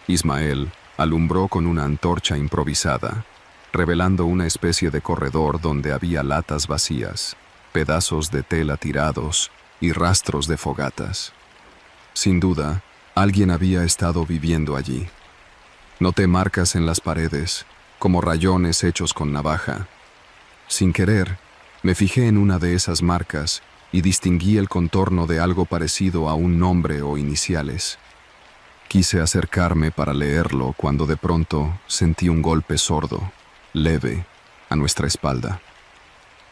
Ismael alumbró con una antorcha improvisada, revelando una especie de corredor donde había latas vacías, pedazos de tela tirados y rastros de fogatas. Sin duda, alguien había estado viviendo allí. Noté marcas en las paredes, como rayones hechos con navaja. Sin querer, me fijé en una de esas marcas y distinguí el contorno de algo parecido a un nombre o iniciales. Quise acercarme para leerlo cuando de pronto sentí un golpe sordo, leve, a nuestra espalda.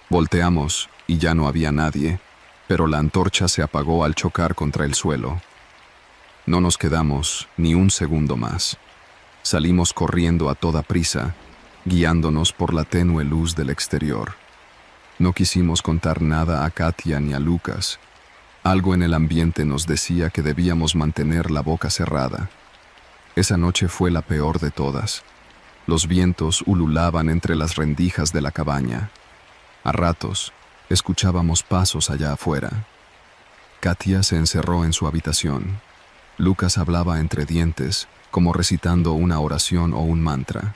Volteamos y ya no había nadie, pero la antorcha se apagó al chocar contra el suelo. No nos quedamos ni un segundo más. Salimos corriendo a toda prisa, guiándonos por la tenue luz del exterior. No quisimos contar nada a Katia ni a Lucas. Algo en el ambiente nos decía que debíamos mantener la boca cerrada. Esa noche fue la peor de todas. Los vientos ululaban entre las rendijas de la cabaña. A ratos, escuchábamos pasos allá afuera. Katia se encerró en su habitación. Lucas hablaba entre dientes, como recitando una oración o un mantra.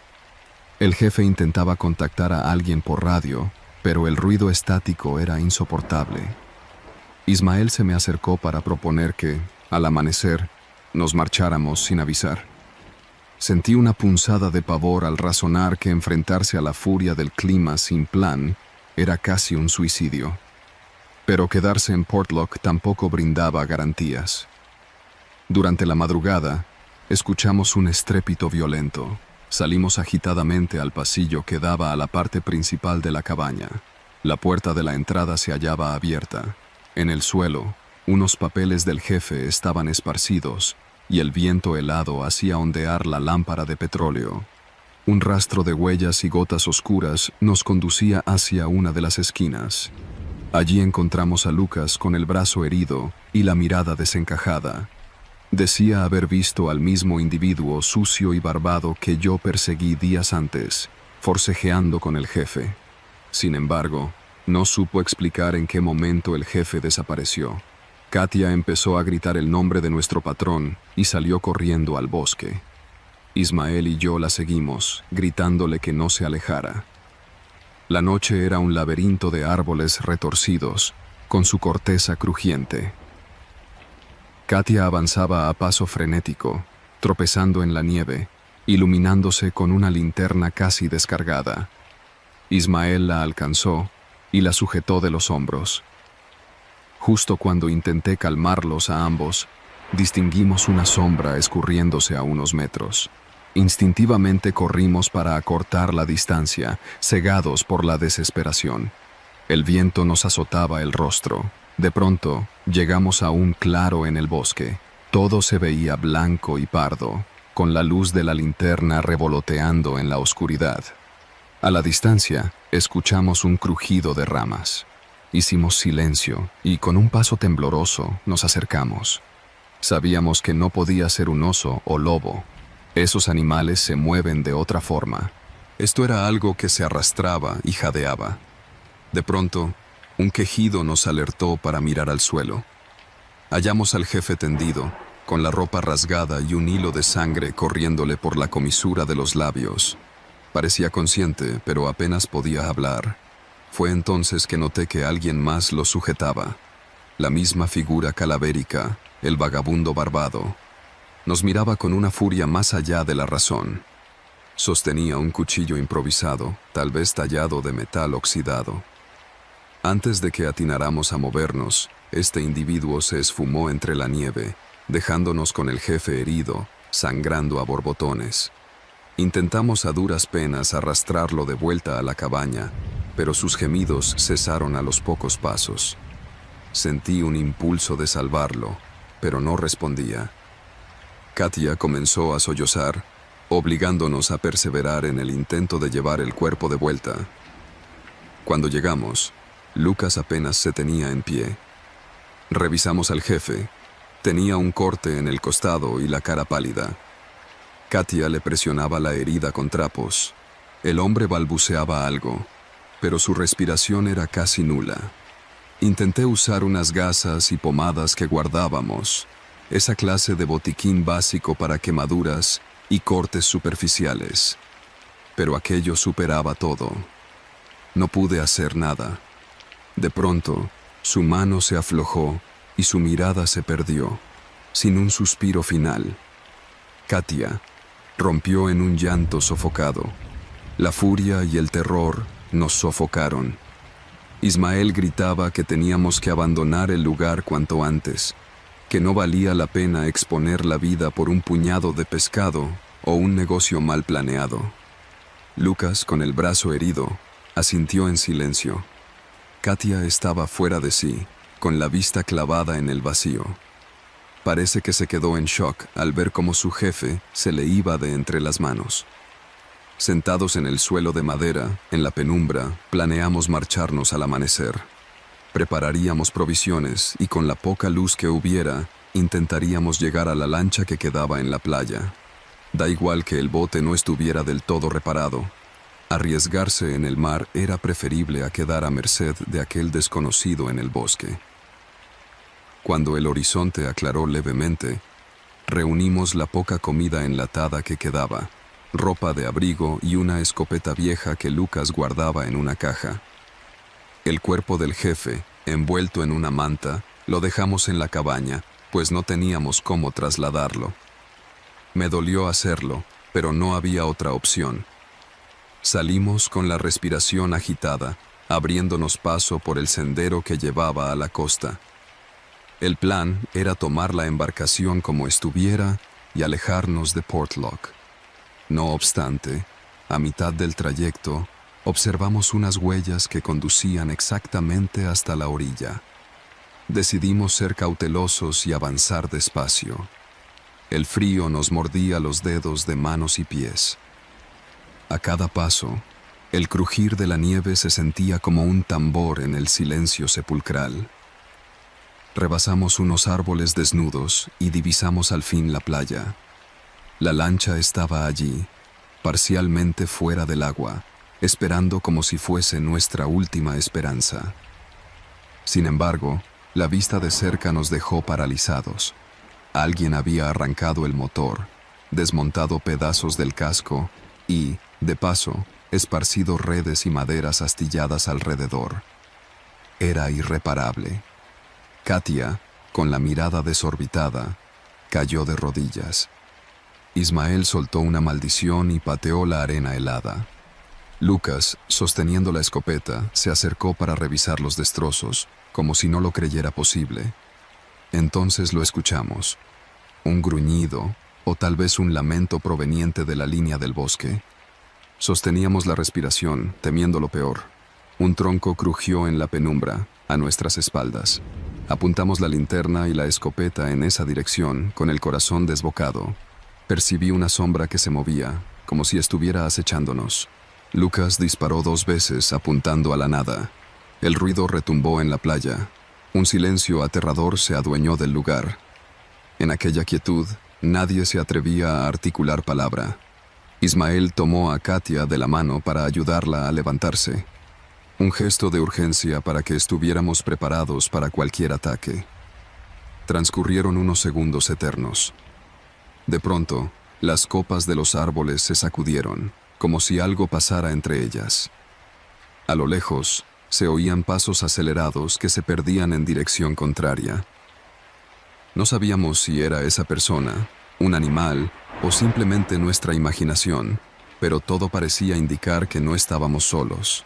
El jefe intentaba contactar a alguien por radio, pero el ruido estático era insoportable. Ismael se me acercó para proponer que, al amanecer, nos marcháramos sin avisar. Sentí una punzada de pavor al razonar que enfrentarse a la furia del clima sin plan era casi un suicidio. Pero quedarse en Portlock tampoco brindaba garantías. Durante la madrugada, escuchamos un estrépito violento. Salimos agitadamente al pasillo que daba a la parte principal de la cabaña. La puerta de la entrada se hallaba abierta. En el suelo, unos papeles del jefe estaban esparcidos y el viento helado hacía ondear la lámpara de petróleo. Un rastro de huellas y gotas oscuras nos conducía hacia una de las esquinas. Allí encontramos a Lucas con el brazo herido y la mirada desencajada. Decía haber visto al mismo individuo sucio y barbado que yo perseguí días antes, forcejeando con el jefe. Sin embargo, no supo explicar en qué momento el jefe desapareció. Katia empezó a gritar el nombre de nuestro patrón y salió corriendo al bosque. Ismael y yo la seguimos, gritándole que no se alejara. La noche era un laberinto de árboles retorcidos, con su corteza crujiente. Katia avanzaba a paso frenético, tropezando en la nieve, iluminándose con una linterna casi descargada. Ismael la alcanzó y la sujetó de los hombros. Justo cuando intenté calmarlos a ambos, distinguimos una sombra escurriéndose a unos metros. Instintivamente corrimos para acortar la distancia, cegados por la desesperación. El viento nos azotaba el rostro. De pronto, llegamos a un claro en el bosque. Todo se veía blanco y pardo, con la luz de la linterna revoloteando en la oscuridad. A la distancia, escuchamos un crujido de ramas. Hicimos silencio y con un paso tembloroso nos acercamos. Sabíamos que no podía ser un oso o lobo. Esos animales se mueven de otra forma. Esto era algo que se arrastraba y jadeaba. De pronto, un quejido nos alertó para mirar al suelo. Hallamos al jefe tendido, con la ropa rasgada y un hilo de sangre corriéndole por la comisura de los labios. Parecía consciente, pero apenas podía hablar. Fue entonces que noté que alguien más lo sujetaba. La misma figura calavérica, el vagabundo barbado. Nos miraba con una furia más allá de la razón. Sostenía un cuchillo improvisado, tal vez tallado de metal oxidado. Antes de que atináramos a movernos, este individuo se esfumó entre la nieve, dejándonos con el jefe herido, sangrando a borbotones. Intentamos a duras penas arrastrarlo de vuelta a la cabaña, pero sus gemidos cesaron a los pocos pasos. Sentí un impulso de salvarlo, pero no respondía. Katia comenzó a sollozar, obligándonos a perseverar en el intento de llevar el cuerpo de vuelta. Cuando llegamos, Lucas apenas se tenía en pie. Revisamos al jefe. Tenía un corte en el costado y la cara pálida. Katia le presionaba la herida con trapos. El hombre balbuceaba algo, pero su respiración era casi nula. Intenté usar unas gasas y pomadas que guardábamos, esa clase de botiquín básico para quemaduras y cortes superficiales. Pero aquello superaba todo. No pude hacer nada. De pronto, su mano se aflojó y su mirada se perdió, sin un suspiro final. Katia rompió en un llanto sofocado. La furia y el terror nos sofocaron. Ismael gritaba que teníamos que abandonar el lugar cuanto antes, que no valía la pena exponer la vida por un puñado de pescado o un negocio mal planeado. Lucas, con el brazo herido, asintió en silencio. Katia estaba fuera de sí, con la vista clavada en el vacío. Parece que se quedó en shock al ver cómo su jefe se le iba de entre las manos. Sentados en el suelo de madera, en la penumbra, planeamos marcharnos al amanecer. Prepararíamos provisiones y con la poca luz que hubiera, intentaríamos llegar a la lancha que quedaba en la playa. Da igual que el bote no estuviera del todo reparado. Arriesgarse en el mar era preferible a quedar a merced de aquel desconocido en el bosque. Cuando el horizonte aclaró levemente, reunimos la poca comida enlatada que quedaba, ropa de abrigo y una escopeta vieja que Lucas guardaba en una caja. El cuerpo del jefe, envuelto en una manta, lo dejamos en la cabaña, pues no teníamos cómo trasladarlo. Me dolió hacerlo, pero no había otra opción. Salimos con la respiración agitada, abriéndonos paso por el sendero que llevaba a la costa. El plan era tomar la embarcación como estuviera y alejarnos de Portlock. No obstante, a mitad del trayecto, observamos unas huellas que conducían exactamente hasta la orilla. Decidimos ser cautelosos y avanzar despacio. El frío nos mordía los dedos de manos y pies. A cada paso, el crujir de la nieve se sentía como un tambor en el silencio sepulcral. Rebasamos unos árboles desnudos y divisamos al fin la playa. La lancha estaba allí, parcialmente fuera del agua, esperando como si fuese nuestra última esperanza. Sin embargo, la vista de cerca nos dejó paralizados. Alguien había arrancado el motor, desmontado pedazos del casco y, de paso, esparcido redes y maderas astilladas alrededor. Era irreparable. Katia, con la mirada desorbitada, cayó de rodillas. Ismael soltó una maldición y pateó la arena helada. Lucas, sosteniendo la escopeta, se acercó para revisar los destrozos, como si no lo creyera posible. Entonces lo escuchamos. Un gruñido, o tal vez un lamento proveniente de la línea del bosque. Sosteníamos la respiración, temiendo lo peor. Un tronco crujió en la penumbra, a nuestras espaldas. Apuntamos la linterna y la escopeta en esa dirección, con el corazón desbocado. Percibí una sombra que se movía, como si estuviera acechándonos. Lucas disparó 2 veces apuntando a la nada. El ruido retumbó en la playa. Un silencio aterrador se adueñó del lugar. En aquella quietud, nadie se atrevía a articular palabra. Ismael tomó a Katia de la mano para ayudarla a levantarse. Un gesto de urgencia para que estuviéramos preparados para cualquier ataque. Transcurrieron unos segundos eternos. De pronto, las copas de los árboles se sacudieron, como si algo pasara entre ellas. A lo lejos, se oían pasos acelerados que se perdían en dirección contraria. No sabíamos si era esa persona, un animal o simplemente nuestra imaginación, pero todo parecía indicar que no estábamos solos.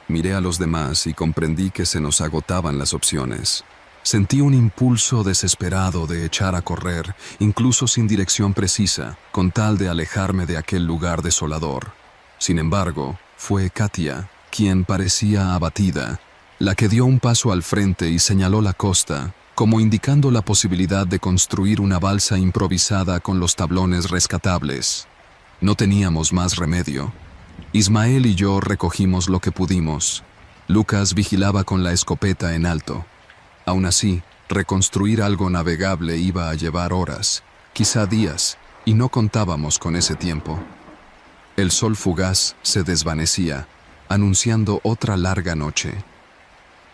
Miré a los demás y comprendí que se nos agotaban las opciones. Sentí un impulso desesperado de echar a correr, incluso sin dirección precisa, con tal de alejarme de aquel lugar desolador. Sin embargo, fue Katia, quien parecía abatida, la que dio un paso al frente y señaló la costa, como indicando la posibilidad de construir una balsa improvisada con los tablones rescatables. No teníamos más remedio. Ismael y yo recogimos lo que pudimos. Lucas vigilaba con la escopeta en alto. Aún así, reconstruir algo navegable iba a llevar horas, quizá días, y no contábamos con ese tiempo. El sol fugaz se desvanecía, anunciando otra larga noche.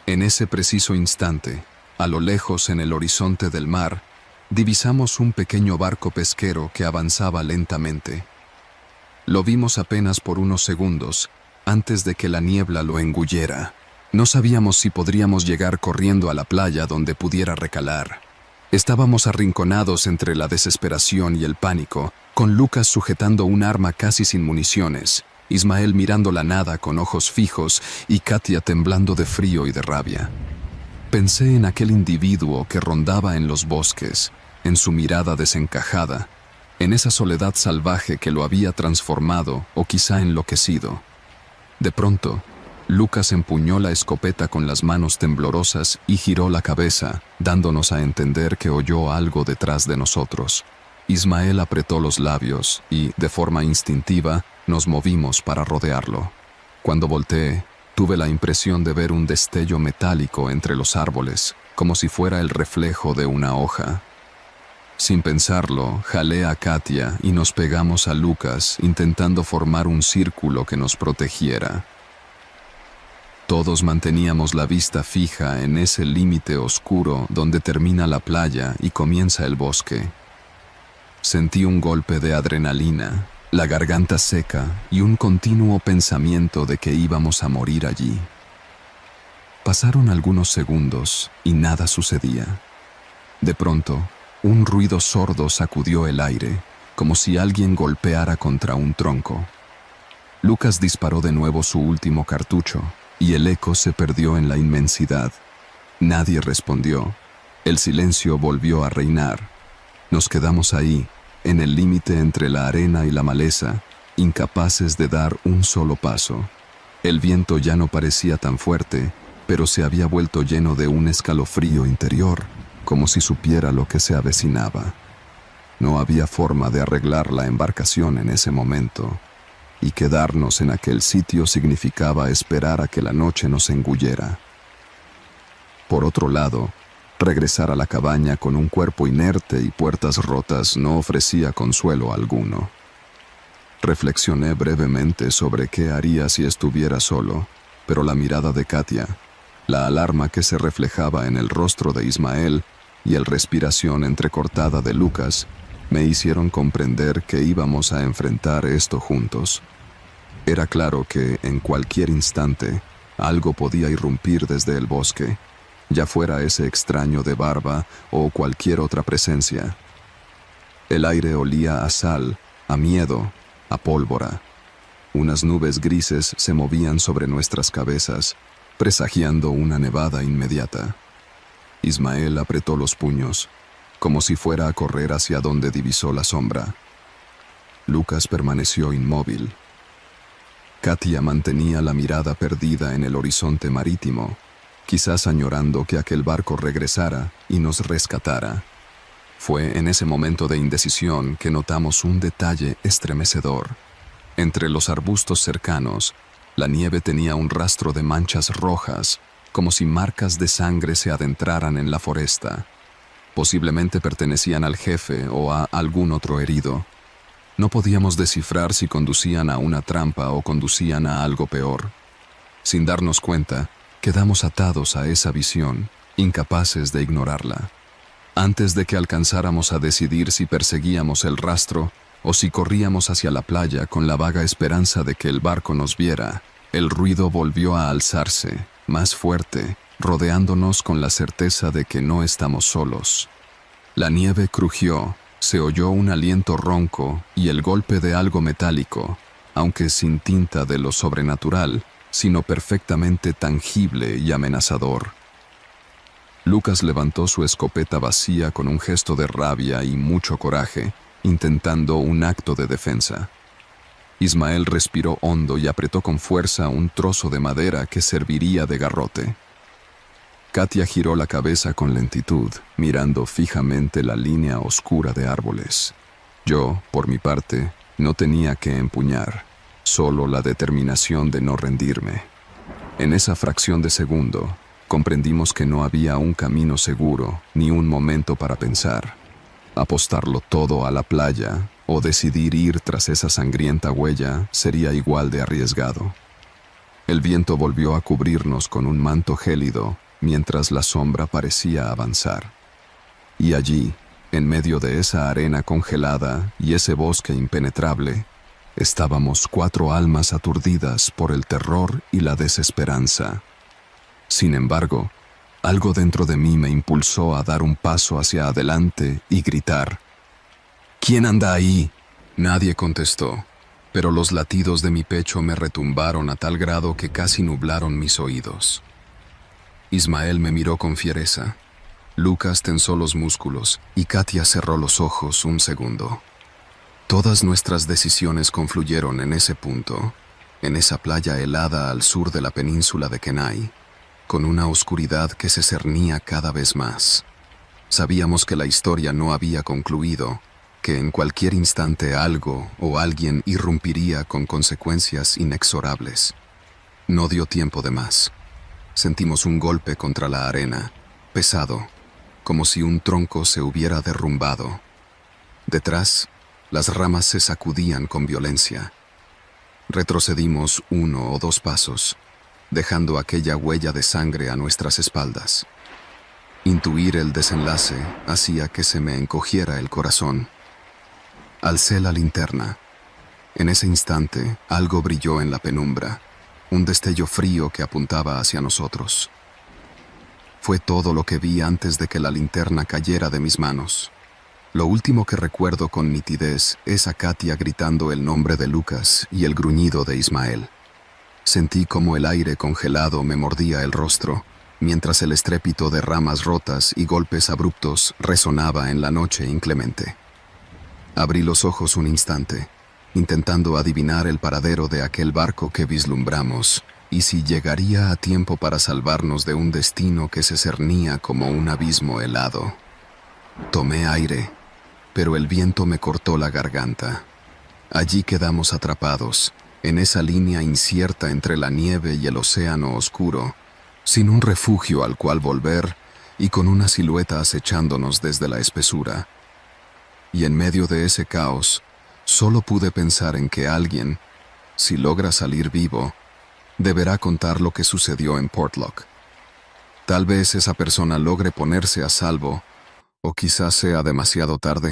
En ese preciso instante, a lo lejos en el horizonte del mar, divisamos un pequeño barco pesquero que avanzaba lentamente. Lo vimos apenas por unos segundos, antes de que la niebla lo engullera. No sabíamos si podríamos llegar corriendo a la playa donde pudiera recalar. Estábamos arrinconados entre la desesperación y el pánico, con Lucas sujetando un arma casi sin municiones, Ismael mirando la nada con ojos fijos y Katia temblando de frío y de rabia. Pensé en aquel individuo que rondaba en los bosques, en su mirada desencajada, en esa soledad salvaje que lo había transformado o quizá enloquecido. De pronto, Lucas empuñó la escopeta con las manos temblorosas y giró la cabeza, dándonos a entender que oyó algo detrás de nosotros. Ismael apretó los labios y, de forma instintiva, nos movimos para rodearlo. Cuando volteé, tuve la impresión de ver un destello metálico entre los árboles, como si fuera el reflejo de una hoja. Sin pensarlo, jalé a Katia y nos pegamos a Lucas, intentando formar un círculo que nos protegiera. Todos manteníamos la vista fija en ese límite oscuro donde termina la playa y comienza el bosque. Sentí un golpe de adrenalina, la garganta seca y un continuo pensamiento de que íbamos a morir allí. Pasaron algunos segundos y nada sucedía. De pronto, un ruido sordo sacudió el aire, como si alguien golpeara contra un tronco. Lucas disparó de nuevo su último cartucho, y el eco se perdió en la inmensidad. Nadie respondió. El silencio volvió a reinar. Nos quedamos ahí, en el límite entre la arena y la maleza, incapaces de dar un solo paso. El viento ya no parecía tan fuerte, pero se había vuelto lleno de un escalofrío interior, como si supiera lo que se avecinaba. No había forma de arreglar la embarcación en ese momento, y quedarnos en aquel sitio significaba esperar a que la noche nos engullera. Por otro lado, regresar a la cabaña con un cuerpo inerte y puertas rotas no ofrecía consuelo alguno. Reflexioné brevemente sobre qué haría si estuviera solo, pero la mirada de Katia, la alarma que se reflejaba en el rostro de Ismael y la respiración entrecortada de Lucas me hicieron comprender que íbamos a enfrentar esto juntos. Era claro que, en cualquier instante, algo podía irrumpir desde el bosque, ya fuera ese extraño de barba o cualquier otra presencia. El aire olía a sal, a miedo, a pólvora. Unas nubes grises se movían sobre nuestras cabezas, presagiando una nevada inmediata. Ismael apretó los puños, como si fuera a correr hacia donde divisó la sombra. Lucas permaneció inmóvil. Katia mantenía la mirada perdida en el horizonte marítimo, quizás añorando que aquel barco regresara y nos rescatara. Fue en ese momento de indecisión que notamos un detalle estremecedor. Entre los arbustos cercanos, la nieve tenía un rastro de manchas rojas, como si marcas de sangre se adentraran en la foresta. Posiblemente pertenecían al jefe o a algún otro herido. No podíamos descifrar si conducían a una trampa o conducían a algo peor. Sin darnos cuenta, quedamos atados a esa visión, incapaces de ignorarla. Antes de que alcanzáramos a decidir si perseguíamos el rastro o si corríamos hacia la playa con la vaga esperanza de que el barco nos viera, el ruido volvió a alzarse, más fuerte, rodeándonos con la certeza de que no estamos solos. La nieve crujió, se oyó un aliento ronco y el golpe de algo metálico, aunque sin tinta de lo sobrenatural, sino perfectamente tangible y amenazador. Lucas levantó su escopeta vacía con un gesto de rabia y mucho coraje, intentando un acto de defensa. Ismael respiró hondo y apretó con fuerza un trozo de madera que serviría de garrote. Katia giró la cabeza con lentitud, mirando fijamente la línea oscura de árboles. Yo, por mi parte, no tenía que empuñar, solo la determinación de no rendirme. En esa fracción de segundo, comprendimos que no había un camino seguro ni un momento para pensar. Apostarlo todo a la playa o decidir ir tras esa sangrienta huella sería igual de arriesgado. El viento volvió a cubrirnos con un manto gélido mientras la sombra parecía avanzar. Y allí, en medio de esa arena congelada y ese bosque impenetrable, estábamos 4 almas aturdidas por el terror y la desesperanza. Sin embargo, algo dentro de mí me impulsó a dar un paso hacia adelante y gritar: «¿Quién anda ahí?». Nadie contestó, pero los latidos de mi pecho me retumbaron a tal grado que casi nublaron mis oídos. Ismael me miró con fiereza. Lucas tensó los músculos y Katia cerró los ojos un segundo. Todas nuestras decisiones confluyeron en ese punto, en esa playa helada al sur de la península de Kenai, con una oscuridad que se cernía cada vez más. Sabíamos que la historia no había concluido, que en cualquier instante algo o alguien irrumpiría con consecuencias inexorables. No dio tiempo de más. Sentimos un golpe contra la arena, pesado, como si un tronco se hubiera derrumbado. Detrás, las ramas se sacudían con violencia. Retrocedimos 1 o 2 pasos, dejando aquella huella de sangre a nuestras espaldas. Intuir el desenlace hacía que se me encogiera el corazón. Alcé la linterna. En ese instante, algo brilló en la penumbra, un destello frío que apuntaba hacia nosotros. Fue todo lo que vi antes de que la linterna cayera de mis manos. Lo último que recuerdo con nitidez es a Katia gritando el nombre de Lucas y el gruñido de Ismael. Sentí como el aire congelado me mordía el rostro, mientras el estrépito de ramas rotas y golpes abruptos resonaba en la noche inclemente. Abrí los ojos un instante, intentando adivinar el paradero de aquel barco que vislumbramos y si llegaría a tiempo para salvarnos de un destino que se cernía como un abismo helado. Tomé aire, pero el viento me cortó la garganta. Allí quedamos atrapados, en esa línea incierta entre la nieve y el océano oscuro, sin un refugio al cual volver y con una silueta acechándonos desde la espesura. Y en medio de ese caos, solo pude pensar en que alguien, si logra salir vivo, deberá contar lo que sucedió en Portlock. Tal vez esa persona logre ponerse a salvo, o quizás sea demasiado tarde.